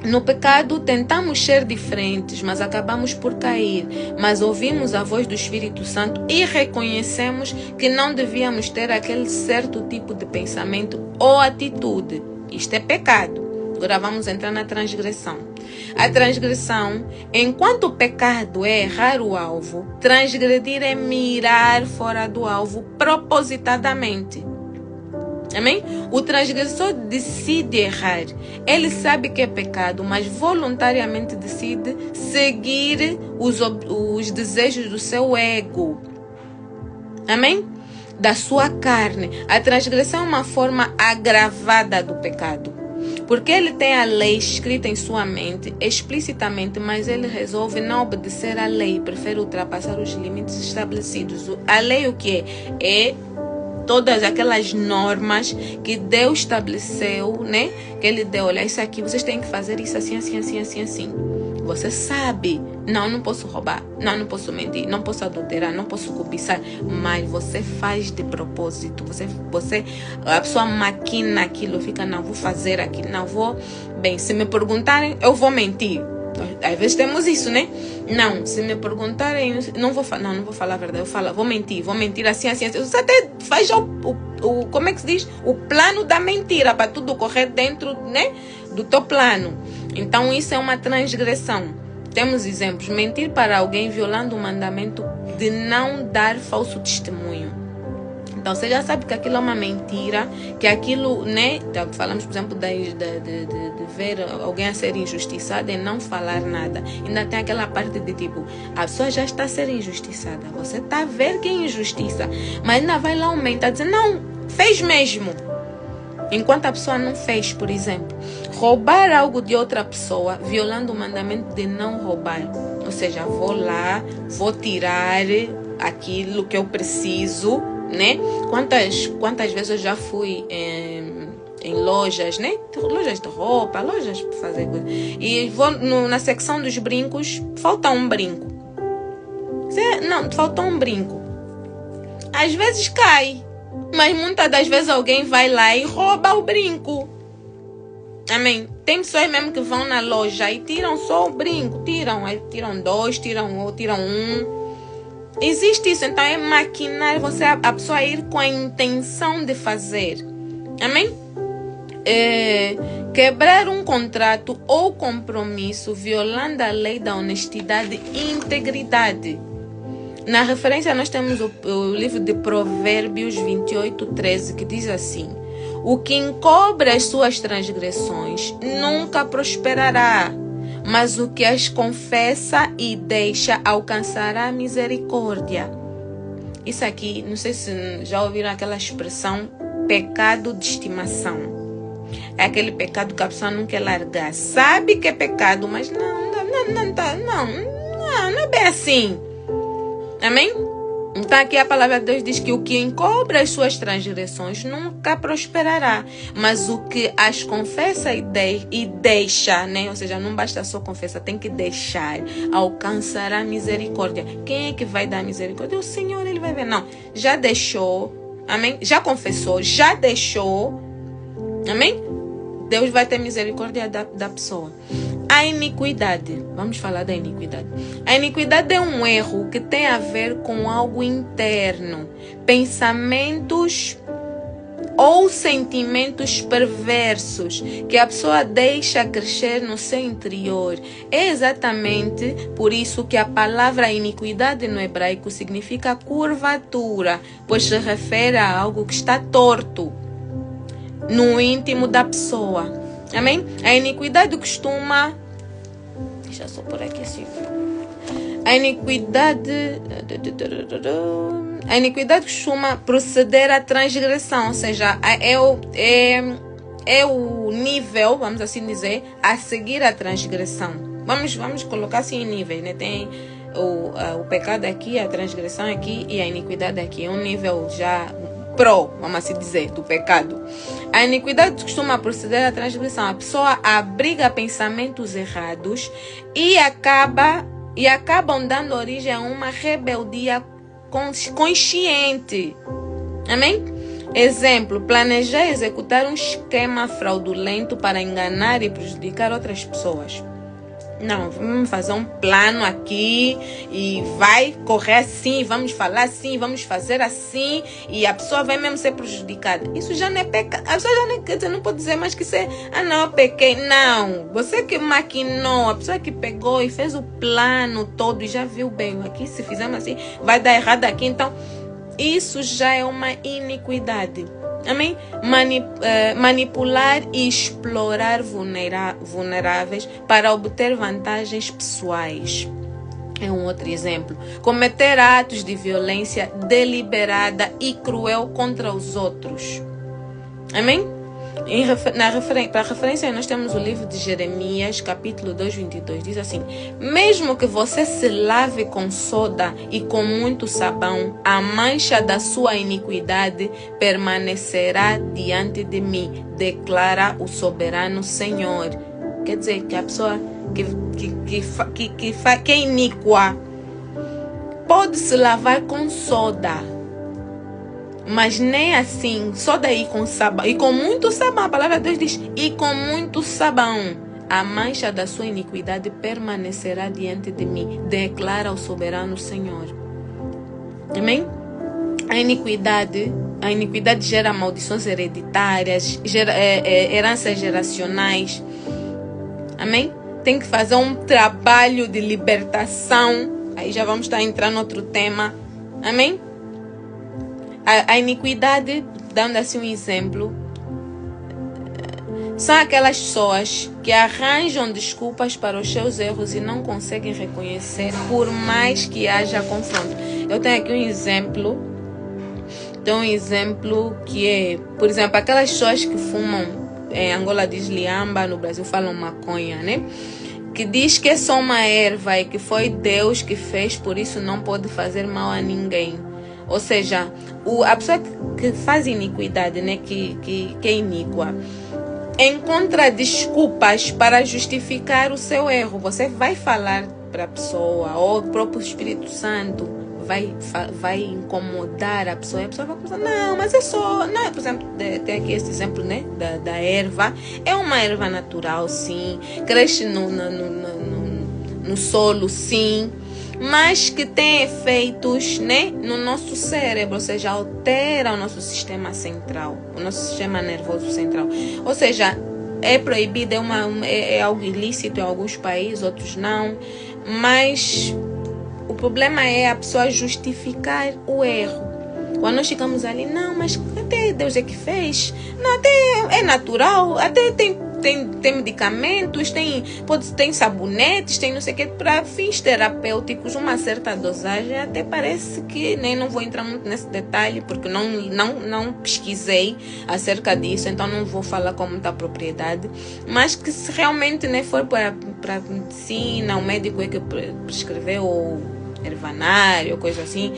No pecado tentamos ser diferentes, mas acabamos por cair. Mas ouvimos a voz do Espírito Santo e reconhecemos que não devíamos ter aquele certo tipo de pensamento ou atitude. Isto é pecado. Agora vamos entrar na transgressão. A transgressão, enquanto o pecado é errar o alvo, transgredir é mirar fora do alvo propositadamente. Amém? O transgressor decide errar. Ele sabe que é pecado, mas voluntariamente decide seguir os desejos do seu ego. Amém? Da sua carne. A transgressão é uma forma agravada do pecado. Porque ele tem a lei escrita em sua mente explicitamente, mas ele resolve não obedecer à lei, prefere ultrapassar os limites estabelecidos. A lei o que é? É todas aquelas normas que Deus estabeleceu, né? Que ele deu, olha, isso aqui, vocês têm que fazer isso assim, assim, assim, assim, assim. Você sabe, não posso roubar, não posso mentir, não posso adulterar, não posso cobiçar, mas você faz de propósito, a pessoa maquina aquilo, fica, não vou fazer aquilo, não vou, bem, se me perguntarem, eu vou mentir. Às vezes temos isso, né? Não, se me perguntarem, não vou falar a verdade, vou mentir assim, assim, assim. Você até faz como é que se diz? O plano da mentira, para tudo correr dentro, né, do teu plano. Então isso é uma transgressão. Temos exemplos: mentir para alguém violando o mandamento de não dar falso testemunho. Então você já sabe que aquilo é uma mentira, que aquilo, né? Falamos, por exemplo, de ver alguém a ser injustiçado e não falar nada. Ainda tem aquela parte de tipo, a pessoa já está a ser injustiçada. Você está a ver que é injustiça, mas ainda vai lá aumenta, dizer, não, fez mesmo. Enquanto a pessoa não fez, por exemplo, roubar algo de outra pessoa, violando o mandamento de não roubar. Ou seja, vou lá, vou tirar aquilo que eu preciso, né? Quantas vezes eu já fui em lojas, né? Lojas de roupa, lojas para fazer coisa. E vou na secção dos brincos, falta um brinco. Não, faltou um brinco. Às vezes cai, mas muitas das vezes alguém vai lá e rouba o brinco. Amém? Tem pessoas mesmo que vão na loja e tiram só o brinco. Tiram dois, tiram um. Existe isso, então é maquinar a pessoa ir com a intenção de fazer. Amém? Quebrar um contrato ou compromisso violando a lei da honestidade e integridade. Na referência nós temos o livro de Provérbios 28:13, que diz assim: o que encobre as suas transgressões nunca prosperará, mas o que as confessa e deixa alcançará misericórdia. Isso aqui, não sei se já ouviram aquela expressão, pecado de estimação. É aquele pecado que a pessoa não quer largar. Sabe que é pecado, mas não é bem assim. Amém? Então aqui a palavra de Deus diz que o que encobre as suas transgressões nunca prosperará, mas o que as confessa e deixa, né? Ou seja, não basta só confessar, tem que deixar, alcançará misericórdia. Quem é que vai dar misericórdia? O Senhor, Ele vai ver. Não, já deixou, amém? Já confessou, já deixou, amém? Deus vai ter misericórdia da pessoa. A iniquidade, vamos falar da iniquidade. A iniquidade é um erro que tem a ver com algo interno, pensamentos ou sentimentos perversos que a pessoa deixa crescer no seu interior. É exatamente por isso que a palavra iniquidade no hebraico significa curvatura, pois se refere a algo que está torto no íntimo da pessoa. Amém? A iniquidade costuma... Deixa eu só por aqui assim. A iniquidade costuma proceder à transgressão, ou seja, é o nível, vamos assim dizer, a seguir a transgressão. Vamos colocar assim em níveis, né? Tem o pecado aqui, a transgressão aqui e a iniquidade aqui. É um nível já vamos assim dizer, do pecado. A iniquidade costuma proceder à transgressão. A pessoa abriga pensamentos errados e acabam dando origem a uma rebeldia consciente. Amém? Exemplo, planejar executar um esquema fraudulento para enganar e prejudicar outras pessoas. Não, vamos fazer um plano aqui e vai correr assim, vamos falar assim, vamos fazer assim e a pessoa vai mesmo ser prejudicada. Isso já não é pecado. A pessoa já não, quer dizer, não pode dizer mais que isso é, não, eu pequei. Não, você que maquinou, a pessoa que pegou e fez o plano todo e já viu bem, aqui se fizermos assim, vai dar errado aqui. Então, isso já é uma iniquidade. Amém? Manipular e explorar vulneráveis para obter vantagens pessoais. É um outro exemplo. Cometer atos de violência deliberada e cruel contra os outros. Amém? Para referência, nós temos o livro de Jeremias, capítulo 2, 22. Diz assim: mesmo que você se lave com soda e com muito sabão, a mancha da sua iniquidade permanecerá diante de mim, declara o soberano Senhor. Quer dizer que a pessoa que é iníqua pode se lavar com soda, mas nem assim, soda e com sabão, e com muito sabão. A palavra de Deus diz: e com muito sabão, a mancha da sua iniquidade permanecerá diante de mim, declara o soberano Senhor. Amém? A iniquidade gera maldições hereditárias, heranças geracionais. Amém? Tem que fazer um trabalho de libertação. Aí já vamos estar entrando em outro tema. Amém? A iniquidade, dando assim um exemplo, são aquelas pessoas que arranjam desculpas para os seus erros e não conseguem reconhecer, por mais que haja confronto. Eu tenho aqui um exemplo. Tem um exemplo que é, por exemplo, aquelas pessoas que fumam. Em Angola diz liamba, no Brasil falam maconha, né? Que diz que é só uma erva e que foi Deus que fez, por isso não pode fazer mal a ninguém. Ou seja, a pessoa que faz iniquidade, né? Que é iníqua, encontra desculpas para justificar o seu erro. Você vai falar para a pessoa, ou o próprio Espírito Santo vai incomodar a pessoa. E a pessoa vai pensar: não, mas é só... Não, por exemplo, tem aqui esse exemplo, né, da erva. É uma erva natural, sim. Cresce no solo, sim. Mas que tem efeitos, né, no nosso cérebro. Ou seja, altera o nosso sistema central. O nosso sistema nervoso central. Ou seja, é proibido, é algo ilícito em alguns países, outros não. Mas... o problema é a pessoa justificar o erro. Quando nós ficamos ali: não, mas até Deus é que fez. Não, até é natural. Até tem medicamentos, tem sabonetes, tem não sei o que, para fins terapêuticos, uma certa dosagem. Até parece que, nem não vou entrar muito nesse detalhe, porque não pesquisei acerca disso, então não vou falar com muita propriedade. Mas que se realmente, né, for para medicina, o médico é que prescreveu, ou ervanário, coisa assim,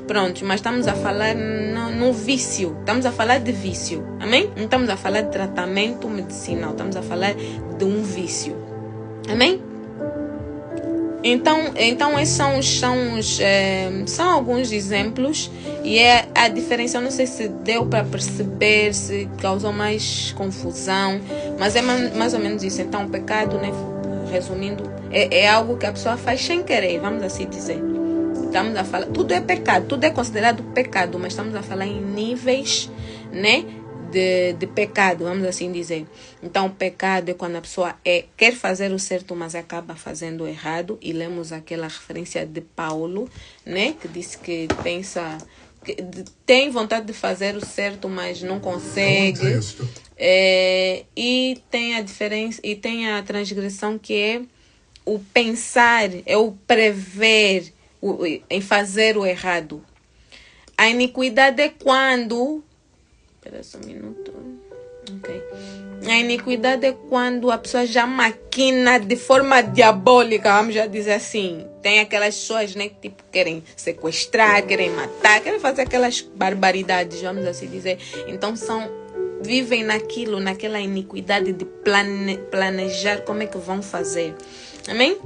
pronto. Mas estamos a falar no vício, estamos a falar de vício, amém? Não estamos a falar de tratamento medicinal, estamos a falar de um vício, amém? Então esses são alguns exemplos, e é a diferença. Eu não sei se deu para perceber, se causou mais confusão, mas é mais ou menos isso. Então, o pecado, né, resumindo, é algo que a pessoa faz sem querer, vamos assim dizer. Estamos a falar, tudo é pecado, tudo é considerado pecado, mas estamos a falar em níveis, né, de pecado, vamos assim dizer. Então, o pecado é quando a pessoa quer fazer o certo, mas acaba fazendo o errado. E lemos aquela referência de Paulo, né, que disse que tem vontade de fazer o certo, mas não consegue. E tem a diferença, e tem a transgressão, que é o pensar, é o prever em fazer o errado. A iniquidade é quando... Espera só um minuto. Ok. A iniquidade é quando a pessoa já maquina de forma diabólica, vamos já dizer assim. Tem aquelas pessoas, né, que tipo, querem sequestrar, querem matar, querem fazer aquelas barbaridades, vamos assim dizer. Então vivem naquela iniquidade de planejar como é que vão fazer. Amém?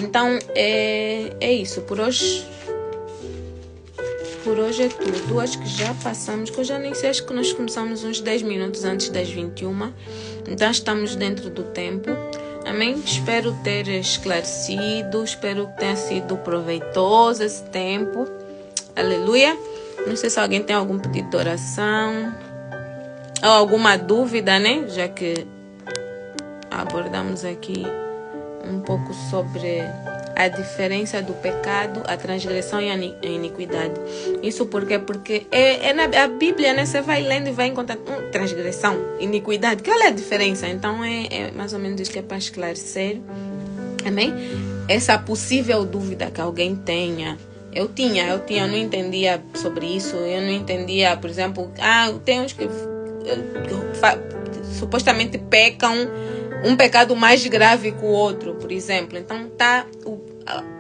Então, é isso. Por hoje é tudo. Acho que já passamos, que eu já nem sei, acho que nós começamos uns 10 minutos antes das 21. Então, estamos dentro do tempo. Amém? Espero ter esclarecido, espero que tenha sido proveitoso esse tempo. Aleluia. Não sei se alguém tem algum pedido de oração ou alguma dúvida, né? Já que abordamos aqui um pouco sobre a diferença do pecado, a transgressão e a iniquidade. Isso porque a Bíblia, né? Você vai lendo e vai encontrar transgressão, iniquidade. Qual é a diferença? Então é mais ou menos isso que é para esclarecer. Amém? Essa possível dúvida que alguém tenha. Eu não entendia sobre isso. Eu não entendia, por exemplo, tem uns que supostamente pecam um pecado mais grave que o outro, por exemplo. Então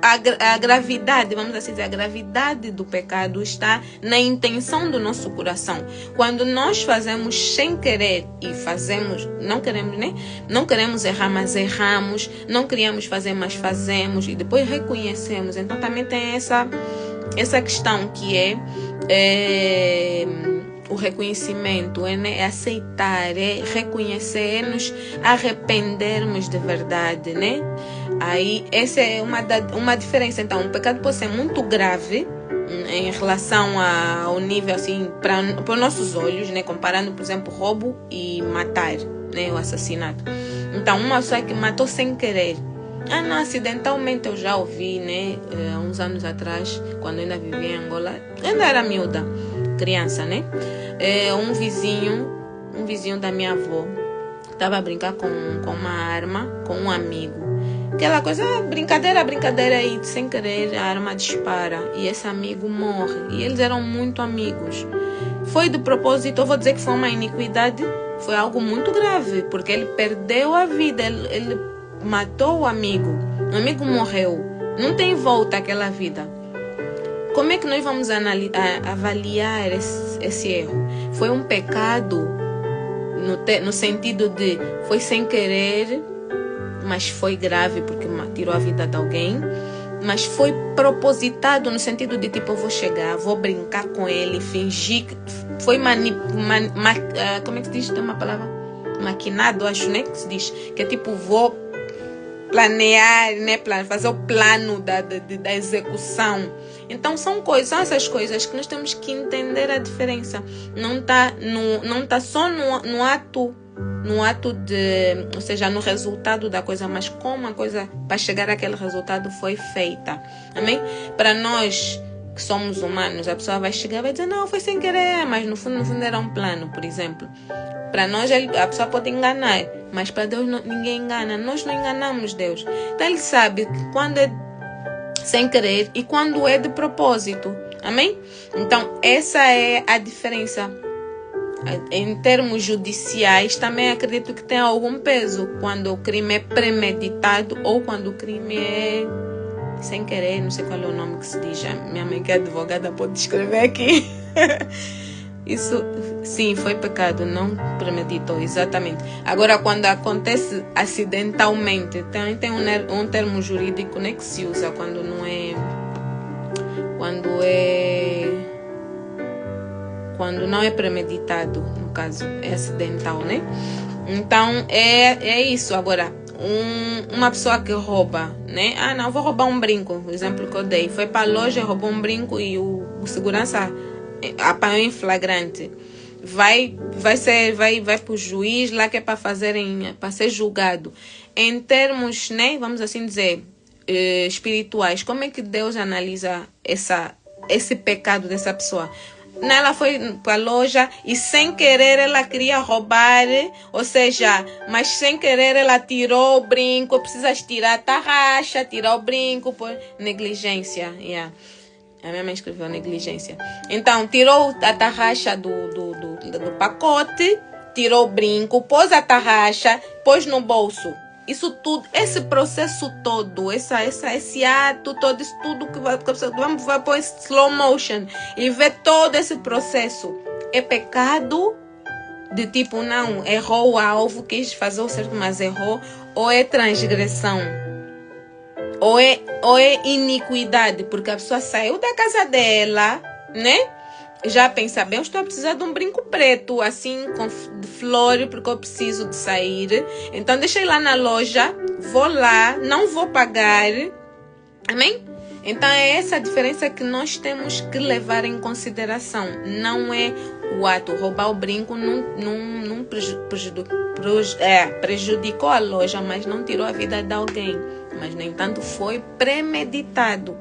a gravidade, vamos assim dizer, a gravidade do pecado está na intenção do nosso coração. Quando nós fazemos sem querer e fazemos, não queremos, né? Não queremos errar, mas erramos. Não queríamos fazer, mas fazemos. E depois reconhecemos. Então também tem essa questão que é o reconhecimento, é aceitar, é reconhecer, é nos arrependermos de verdade, né? Aí essa é uma diferença. Então o pecado pode ser muito grave em relação ao nível assim para os nossos olhos, né? Comparando, por exemplo, roubo e matar, né? O assassinato. Então uma pessoa que matou sem querer, não, acidentalmente eu já ouvi, né? Há uns anos atrás, quando eu ainda vivia em Angola, ainda era miúda, criança, né? Um vizinho da minha avó estava a brincar com uma arma com um amigo. Aquela coisa, brincadeira, e sem querer a arma dispara e esse amigo morre. E eles eram muito amigos. Foi de propósito, eu vou dizer que foi uma iniquidade, foi algo muito grave, porque ele perdeu a vida, ele matou o amigo morreu, não tem volta aquela vida. Como é que nós vamos avaliar esse erro? Foi um pecado no sentido de foi sem querer, mas foi grave porque tirou a vida de alguém, mas foi propositado no sentido de tipo, eu vou chegar, vou brincar com ele, fingir que foi como é que se diz? Tem uma palavra maquinado, acho, né? Que se diz que é tipo, vou planear, né? Fazer o plano da execução. Então são essas coisas que nós temos que entender a diferença. Não tá só no ato de, ou seja, no resultado da coisa, mas como a coisa para chegar àquele resultado foi feita. Amém? Para nós que somos humanos, a pessoa vai chegar e vai dizer, não, foi sem querer, mas no fundo era um plano, por exemplo. Para nós, a pessoa pode enganar, mas para Deus ninguém engana. Nós não enganamos Deus. Então Ele sabe que quando é sem querer e quando é de propósito. Amém? Então, essa é a diferença. Em termos judiciais, também acredito que tem algum peso quando o crime é premeditado ou quando o crime é sem querer. Não sei qual é o nome que se diz. Minha mãe, que é advogada, pode escrever aqui. Isso, sim, foi pecado, não premeditou, exatamente. Agora, quando acontece acidentalmente, tem um termo jurídico, né, que se usa quando não é... Quando não é premeditado, no caso, é acidental, né? Então, é isso. Agora, uma pessoa que rouba, né? não, vou roubar um brinco, o exemplo que eu dei. Foi para a loja, roubou um brinco e o segurança apanhou em flagrante. Vai para o juiz lá que é para ser julgado. Em termos, né, vamos assim dizer, espirituais, como é que Deus analisa esse pecado dessa pessoa? Ela foi para a loja e sem querer ela queria roubar, ou seja, mas sem querer ela tirou o brinco, precisa tirar a tarraxa, tirar o brinco por negligência. A minha mãe escreveu negligência. Então, tirou a tarraxa do pacote, tirou o brinco, pôs a tarraxa, pôs no bolso. Isso tudo, esse processo todo, esse ato todo, isso tudo que vai pôr em slow motion e ver todo esse processo. É pecado de tipo, não, errou o alvo, quis fazer o certo, mas errou, ou é transgressão? Ou é iniquidade, porque a pessoa saiu da casa né? Já pensa bem, eu estou a precisar de um brinco preto, assim, com flor, porque eu preciso de sair. Então, deixa eu ir lá na loja, vou lá, não vou pagar. Amém? Então, é essa a diferença que nós temos que levar em consideração. Não é o ato. Roubar o brinco prejudicou a loja, mas não tirou a vida de alguém. mas, no entanto, foi premeditado.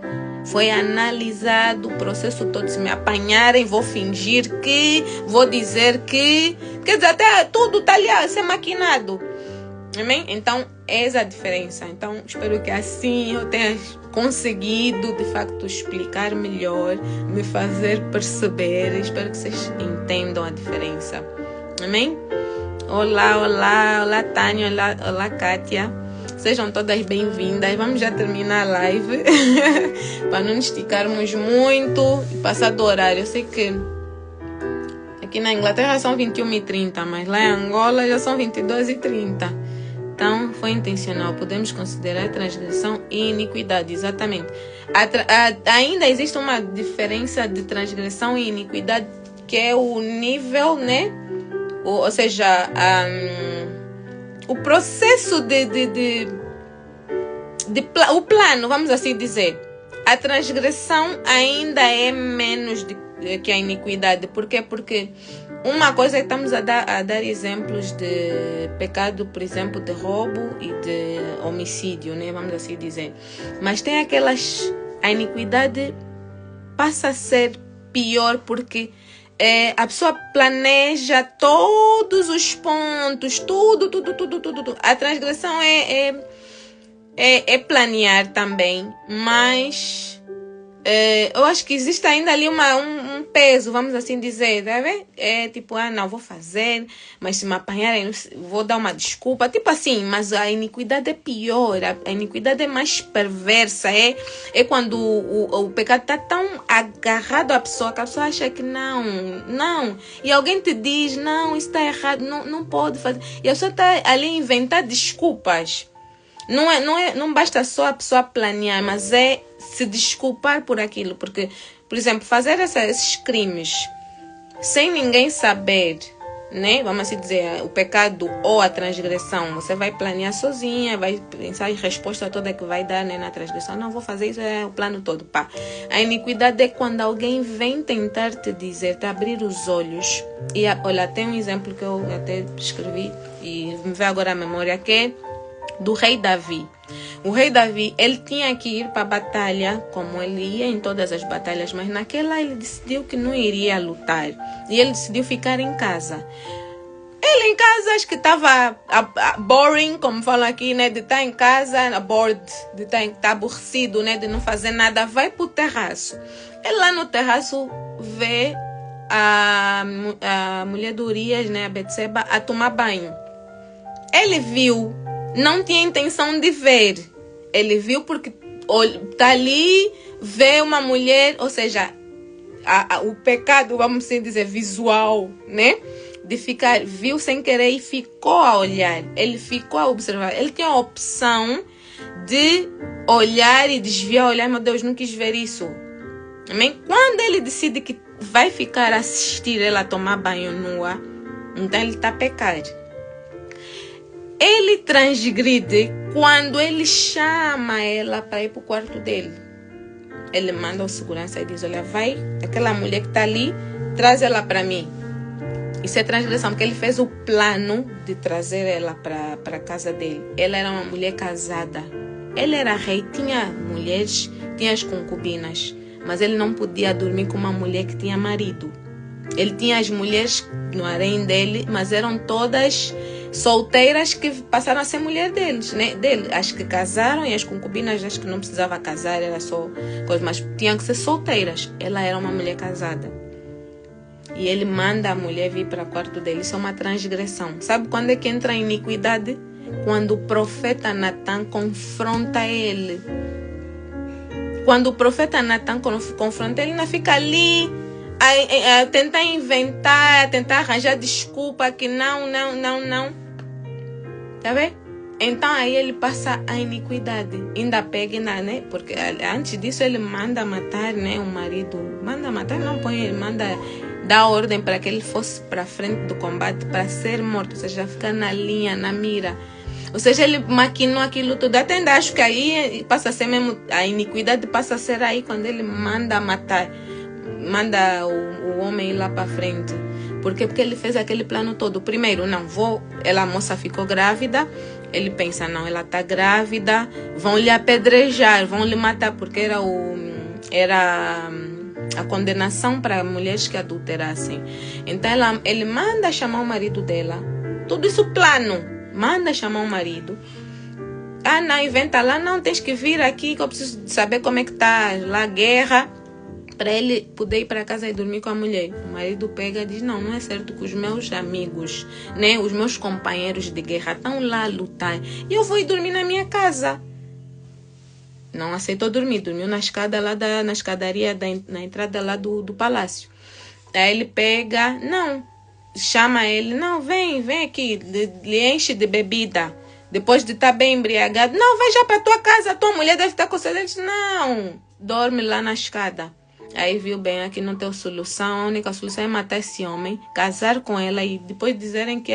Foi analisado o processo todo. Se me apanharem, vou fingir que, vou dizer que... Quer dizer, até tudo está ali a ser maquinado. Amém? Então, essa é a diferença. Então, espero que assim eu tenha conseguido, de facto, explicar melhor, me fazer perceber. Espero que vocês entendam a diferença. Amém? Olá, Tânia, olá, Kátia. Sejam todas bem-vindas. Vamos já terminar a live para não nos esticarmos muito e passar do horário. Eu sei que aqui na Inglaterra são 21h30, mas lá em Angola já são 22h30. Então, foi intencional. Podemos considerar transgressão e iniquidade. Exatamente. Ainda existe uma diferença de transgressão e iniquidade, que é o nível, né? Ou seja, o processo o plano, vamos assim dizer. A transgressão ainda é menos que a iniquidade. Por quê? Porque uma coisa é que estamos a dar exemplos de pecado, por exemplo, de roubo e de homicídio, né? Vamos assim dizer. Mas tem a iniquidade passa a ser pior porque a pessoa planeja todos os pontos, tudo. A transgressão é planear também, mas eu acho que existe ainda ali um peso, vamos assim dizer, tá vendo? É tipo, não, vou fazer, mas se me apanharem, vou dar uma desculpa, tipo assim. Mas a iniquidade é pior, a iniquidade é mais perversa, é quando o pecado está tão agarrado à pessoa que a pessoa acha que não, e alguém te diz, não, isso está errado, não pode fazer, e a pessoa está ali a inventar desculpas. Não basta só a pessoa planear, mas é se desculpar por aquilo. Porque, por exemplo, fazer esses crimes sem ninguém saber, né? Vamos assim dizer, o pecado ou a transgressão, você vai planear sozinha, vai pensar em resposta toda que vai dar, né, na transgressão. Não, vou fazer isso, é o plano todo, pá. A iniquidade é quando alguém vem tentar te dizer, te abrir os olhos. E olha, tem um exemplo que eu até escrevi e me veio agora à memória, que é do rei Davi. O rei Davi, ele tinha que ir para a batalha, como ele ia em todas as batalhas, mas naquela ele decidiu que não iria lutar. E ele decidiu ficar em casa. Ele em casa, acho que estava boring, como falam aqui, né? De estar em casa, bored, de estar aborrecido, né? De não fazer nada. Vai para o terraço. Ele lá no terraço vê a mulher de Urias, né? A Betseba, a tomar banho. Ele viu. Não tinha intenção de ver. Ele viu porque está ali, vê uma mulher, ou seja, o pecado, vamos assim dizer, visual, né? De ficar, viu sem querer e ficou a olhar. Ele ficou a observar. Ele tinha a opção de olhar e desviar, olhar, meu Deus, não quis ver isso. Amém? Quando ele decide que vai ficar a assistir ela tomar banho nua, então ele está a pecar. Ele transgride quando ele chama ela para ir para o quarto dele. Ele manda o segurança e diz, olha, vai, aquela mulher que está ali, traz ela para mim. Isso é transgressão, porque ele fez o plano de trazer ela para a casa dele. Ela era uma mulher casada. Ele era rei, tinha mulheres, tinha as concubinas, mas ele não podia dormir com uma mulher que tinha marido. Ele tinha as mulheres no harém dele, mas eram todas solteiras que passaram a ser mulher deles, né? As que casaram e as concubinas, as que não precisava casar, era só coisa, mas tinham que ser solteiras. Ela era uma mulher casada. E ele manda a mulher vir para o quarto dele. Isso é uma transgressão. Sabe quando é que entra a iniquidade? Quando o profeta Natan confronta ele. Quando o profeta Natan confronta ele, não fica ali a tentar inventar, a tentar arranjar desculpa que não. Tá vendo? Então aí ele passa a iniquidade. Ainda pega, né? Porque antes disso ele manda matar, né? O marido. Manda matar, não põe, ele manda dar ordem para que ele fosse para frente do combate para ser morto. Ou seja, ficar na linha, na mira. Ou seja, ele maquinou aquilo tudo. Até ainda acho que aí passa a ser mesmo, a iniquidade passa a ser aí quando ele manda matar. Manda o homem ir lá para frente. Por quê? Porque ele fez aquele plano todo. Primeiro, a moça ficou grávida. ele pensa, não, ela está grávida, vão lhe apedrejar, vão lhe matar, porque era a condenação para mulheres que adulterassem. Então ele manda chamar o marido dela. Tudo isso plano. Manda chamar o marido. Ah, não, inventa lá, não, tens que vir aqui que eu preciso saber como é que tá lá a guerra, para ele poder ir para casa e dormir com a mulher. O marido pega e diz, não, não é certo que os meus amigos, né, os meus companheiros de guerra estão lá a lutar e eu vou ir dormir na minha casa. Não aceitou dormir, dormiu na escada lá na escadaria na entrada lá do palácio. Aí ele pega, não, chama ele, não, vem aqui, lhe enche de bebida. Depois de estar bem embriagado, não, vai já para tua casa, tua mulher deve estar com sedente. Não, dorme lá na escada. Aí viu bem, aqui não tem solução, a única solução é matar esse homem, casar com ela e depois dizerem que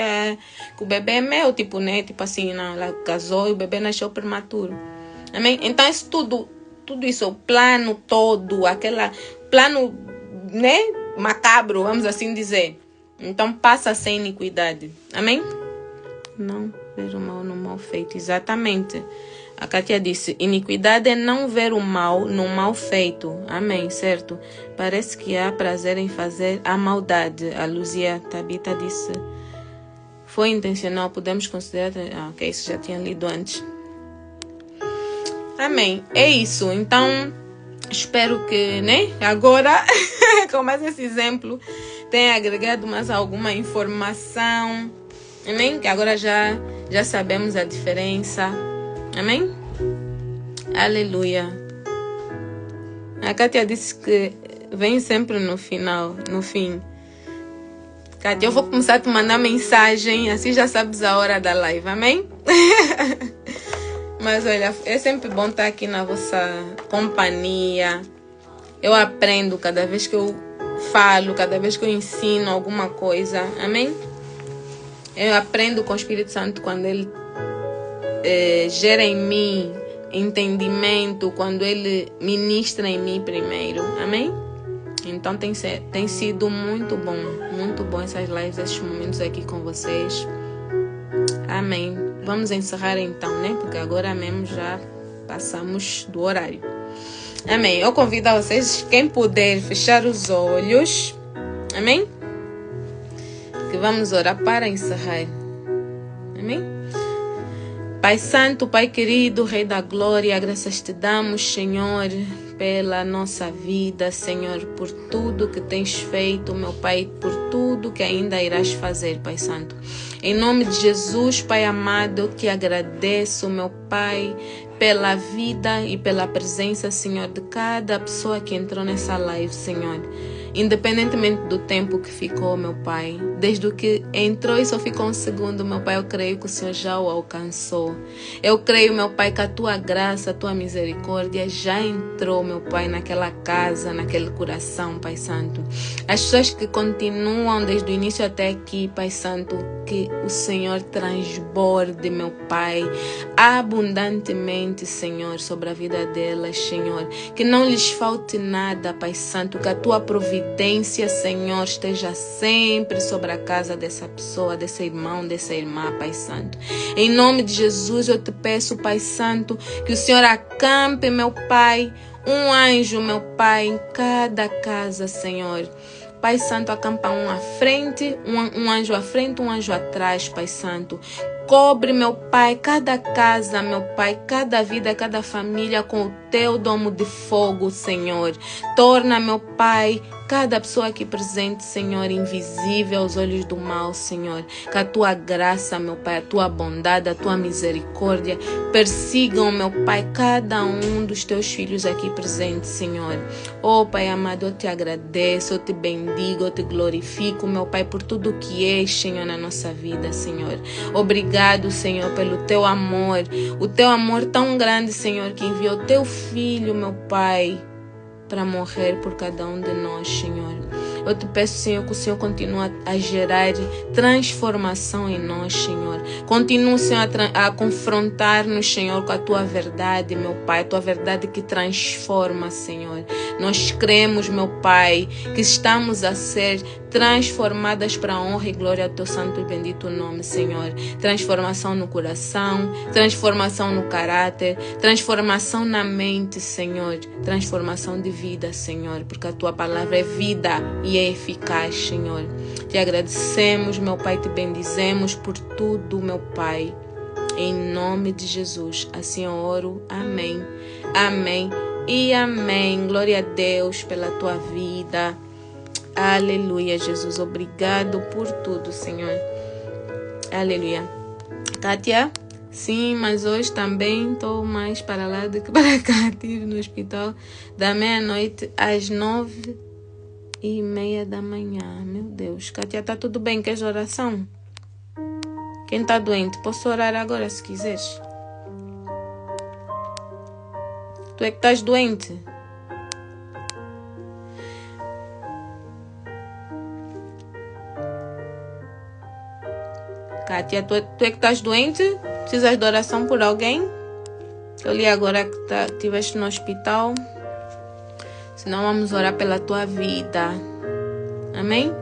o bebê é meu, tipo, né? Tipo assim, não, ela casou e o bebê nasceu prematuro. Amém? Então isso tudo isso, o plano todo, plano, né? Macabro, vamos assim dizer. Então passa sem iniquidade. Amém? Não ver o mal no mal feito, exatamente. A Kátia disse, iniquidade é não ver o mal no mal feito. Amém, certo? Parece que há prazer em fazer a maldade. A Luzia Tabita disse, foi intencional, podemos considerar... ok, isso já tinha lido antes. Amém, é isso. Então, espero que, né, agora, com mais esse exemplo, tenha agregado mais alguma informação. Amém? Que agora já sabemos a diferença. Amém? Aleluia. A Kátia disse que vem sempre no final, no fim. Kátia, eu vou começar a te mandar mensagem, assim já sabes a hora da live, amém? Mas olha, é sempre bom estar aqui na vossa companhia. Eu aprendo cada vez que eu falo, cada vez que eu ensino alguma coisa, amém? Eu aprendo com o Espírito Santo quando ele gera em mim entendimento, quando ele ministra em mim primeiro, amém? Então tem sido muito bom essas lives, esses momentos aqui com vocês, amém? Vamos encerrar então, né? Porque agora mesmo já passamos do horário, amém? Eu convido a vocês, quem puder, fechar os olhos, amém? Que vamos orar para encerrar, amém? Pai Santo, Pai querido, Rei da Glória, graças te damos, Senhor, pela nossa vida, Senhor, por tudo que tens feito, meu Pai, por tudo que ainda irás fazer, Pai Santo. Em nome de Jesus, Pai amado, eu te agradeço, meu Pai, pela vida e pela presença, Senhor, de cada pessoa que entrou nessa live, Senhor. Independentemente do tempo que ficou, meu Pai, desde o que entrou e só ficou um segundo, meu Pai, eu creio que o Senhor já o alcançou. Eu creio, meu Pai, que a tua graça, a tua misericórdia já entrou, meu Pai, naquela casa, naquele coração, Pai Santo. As pessoas que continuam desde o início até aqui, Pai Santo, que o Senhor transborde, meu Pai, abundantemente, Senhor, sobre a vida delas, Senhor. Que não lhes falte nada, Pai Santo, que a tua providência, Senhor, esteja sempre sobre a casa dessa pessoa, desse irmão, dessa irmã, Pai Santo. Em nome de Jesus, eu te peço, Pai Santo, que o Senhor acampe, meu Pai, um anjo, meu Pai, em cada casa, Senhor. Pai Santo, acampa um à frente, um anjo à frente, um anjo atrás, Pai Santo. Cobre, meu Pai, cada casa, meu Pai, cada vida, cada família com o teu domo de fogo, Senhor. Torna, meu Pai, cada pessoa aqui presente, Senhor, invisível aos olhos do mal, Senhor. Que a tua graça, meu Pai, a tua bondade, a tua misericórdia persigam, meu Pai, cada um dos teus filhos aqui presentes, Senhor. Oh, Pai amado, eu te agradeço, eu te bendigo, eu te glorifico, meu Pai, por tudo que és, Senhor, na nossa vida, Senhor. Obrigado, Senhor, pelo teu amor, o teu amor tão grande, Senhor, que enviou teu Filho, meu Pai, para morrer por cada um de nós, Senhor. Eu te peço, Senhor, que o Senhor continue a gerar transformação em nós, Senhor. Continue, Senhor, a confrontar-nos, Senhor, com a tua verdade, meu Pai. A tua verdade que transforma, Senhor. Nós cremos, meu Pai, que estamos a ser transformadas para a honra e glória do teu santo e bendito nome, Senhor. Transformação no coração, transformação no caráter, transformação na mente, Senhor. Transformação de vida, Senhor, porque a tua palavra é vida e é eficaz, Senhor. Te agradecemos, meu Pai, te bendizemos por tudo, meu Pai. Em nome de Jesus, assim eu oro. Amém. Amém e amém. Glória a Deus pela tua vida. Aleluia, Jesus. Obrigado por tudo, Senhor. Aleluia. Kátia? Sim, mas hoje também estou mais para lá do que para cá. Estive no hospital da meia-noite às 9h30 da manhã. Meu Deus. Kátia, tá tudo bem? Queres oração? Quem está doente? Posso orar agora se quiseres. Tu é que estás doente? Kátia, tu é que estás doente? Precisas de oração por alguém? Eu li agora que estiveste no hospital. Senão vamos orar pela tua vida. Amém?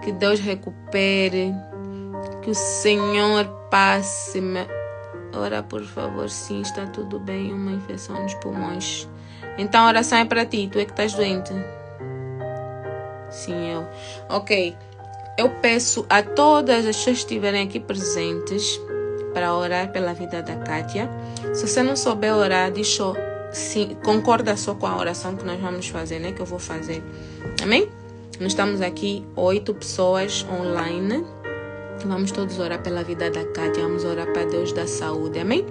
Que Deus recupere. Que o Senhor passe. Ora, por favor. Sim, está tudo bem. Uma infecção nos pulmões. Então a oração é para ti. Tu é que estás doente? Sim, eu. Ok. Eu peço a todas as pessoas que estiverem aqui presentes para orar pela vida da Kátia. Se você não souber orar, concorda só com a oração que nós vamos fazer, né? Que eu vou fazer. Amém? Nós estamos aqui 8 pessoas online. Vamos todos orar pela vida da Kátia. Vamos orar para Deus da saúde. Amém?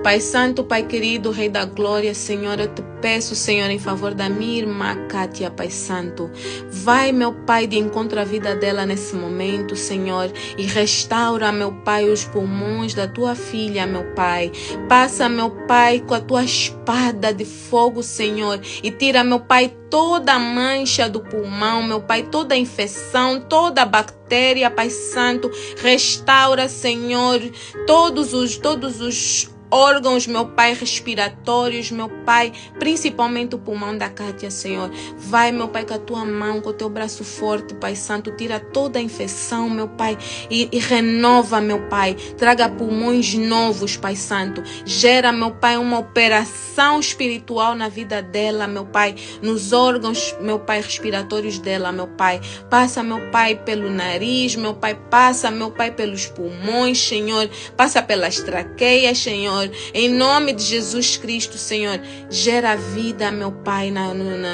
Pai Santo, Pai querido, Rei da Glória, Senhor, eu te peço, Senhor, em favor da minha irmã Kátia, Pai Santo. Vai, meu Pai, de encontro à vida dela nesse momento, Senhor, e restaura, meu Pai, os pulmões da tua filha, meu Pai. Passa, meu Pai, com a tua espada de fogo, Senhor, e tira, meu Pai, toda a mancha do pulmão, meu Pai, toda a infecção, toda a bactéria, Pai Santo. Restaura, Senhor, todos os órgãos, meu Pai, respiratórios, meu Pai, principalmente o pulmão da Kátia, Senhor. Vai, meu Pai, com a tua mão, com o teu braço forte, Pai Santo, tira toda a infecção, meu Pai, e renova, meu Pai. Traga pulmões novos, Pai Santo. Gera, meu Pai, uma operação espiritual na vida dela, meu Pai, nos órgãos, meu Pai, respiratórios dela, meu Pai. Passa, meu Pai, pelo nariz, meu Pai, passa, meu Pai, pelos pulmões, Senhor. Passa pelas traqueias, Senhor. Em nome de Jesus Cristo, Senhor, gera vida, meu Pai,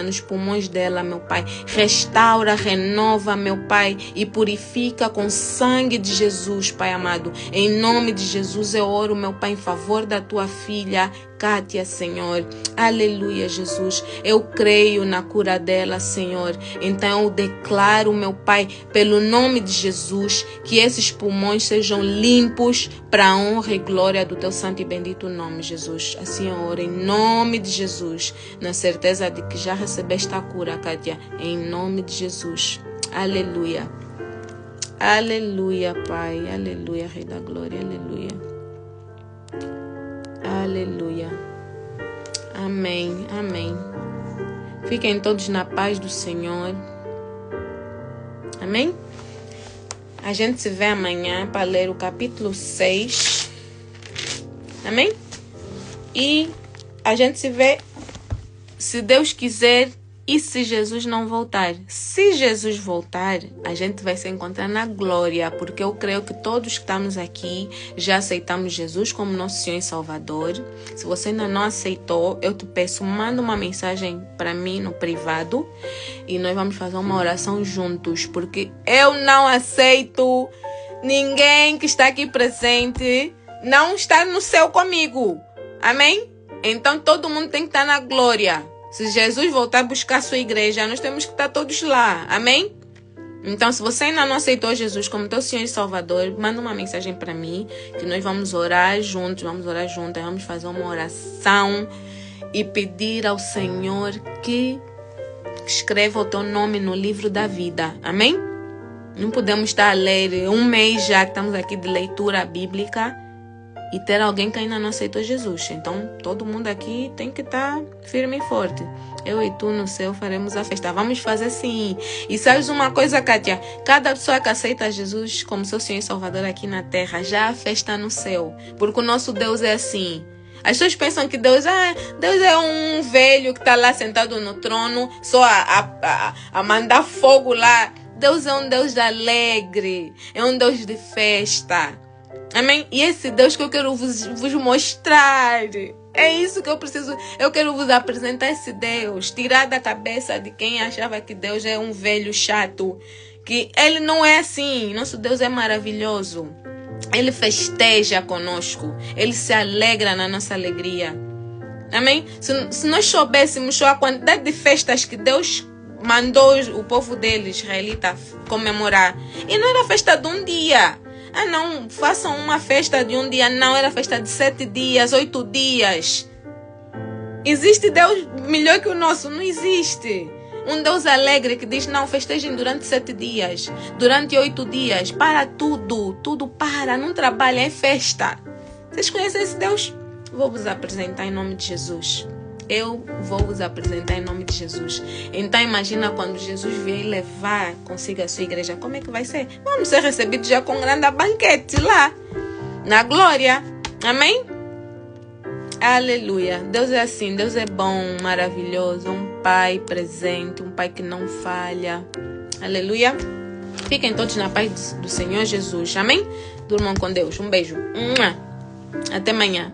nos pulmões dela, meu Pai. Restaura, renova, meu Pai, e purifica com sangue de Jesus, Pai amado. Em nome de Jesus eu oro, meu Pai, em favor da tua filha Kátia, Senhor. Aleluia, Jesus. Eu creio na cura dela, Senhor. Então eu declaro, meu Pai, pelo nome de Jesus, que esses pulmões sejam limpos para a honra e glória do teu santo e bendito nome, Jesus. Assim eu oro em nome de Jesus, na certeza de que já recebeste a cura, Kátia, em nome de Jesus. Aleluia. Aleluia, Pai. Aleluia, Rei da Glória. Aleluia. Aleluia. Amém. Amém. Fiquem todos na paz do Senhor. Amém? A gente se vê amanhã para ler o capítulo 6. Amém? E a gente se vê, se Deus quiser, e se Jesus não voltar. Se Jesus voltar, a gente vai se encontrar na glória, porque eu creio que todos que estamos aqui já aceitamos Jesus como nosso Senhor e Salvador. Se você ainda não aceitou, eu te peço, manda uma mensagem para mim no privado e nós vamos fazer uma oração juntos, porque eu não aceito ninguém que está aqui presente não estar no céu comigo. Amém? Então todo mundo tem que estar na glória. Se Jesus voltar a buscar a sua igreja, nós temos que estar todos lá. Amém? Então, se você ainda não aceitou Jesus como teu Senhor e Salvador, manda uma mensagem para mim, que nós vamos orar juntos, vamos fazer uma oração e pedir ao Senhor que que escreva o teu nome no livro da vida. Amém? Não podemos estar a ler um mês já que estamos aqui de leitura bíblica e ter alguém que ainda não aceitou Jesus. Então, todo mundo aqui tem que estar firme e forte. Eu e tu no céu faremos a festa. Vamos fazer sim. E sabes uma coisa, Kátia? Cada pessoa que aceita Jesus como seu Senhor e Salvador aqui na terra, já há festa no céu. Porque o nosso Deus é assim. As pessoas pensam que Deus é um velho que está lá sentado no trono, só a mandar fogo lá. Deus é um Deus alegre, é um Deus de festa. Amém? E esse Deus que eu quero vos mostrar. É isso que eu preciso. Eu quero vos apresentar esse Deus. Tirar da cabeça de quem achava que Deus é um velho chato. Que ele não é assim. Nosso Deus é maravilhoso. Ele festeja conosco. Ele se alegra na nossa alegria. Amém? Se nós soubéssemos só a quantidade de festas que Deus mandou o povo dele, israelita, comemorar. E não era festa de um dia. Ah, não, façam uma festa de um dia. Não, era festa de 7 dias, 8 dias. Existe Deus melhor que o nosso? Não existe. Um Deus alegre que diz, não, festejem durante 7 dias, durante 8 dias. Para tudo, tudo para, não trabalha, é festa. Vocês conhecem esse Deus? Vou vos apresentar em nome de Jesus. Eu vou vos apresentar em nome de Jesus. Então imagina quando Jesus vier levar consigo a sua igreja. Como é que vai ser? Vamos ser recebidos já com um grande banquete lá. Na glória. Amém? Aleluia. Deus é assim. Deus é bom, maravilhoso. Um Pai presente. Um Pai que não falha. Aleluia. Fiquem todos na paz do Senhor Jesus. Amém? Durmam com Deus. Um beijo. Até amanhã.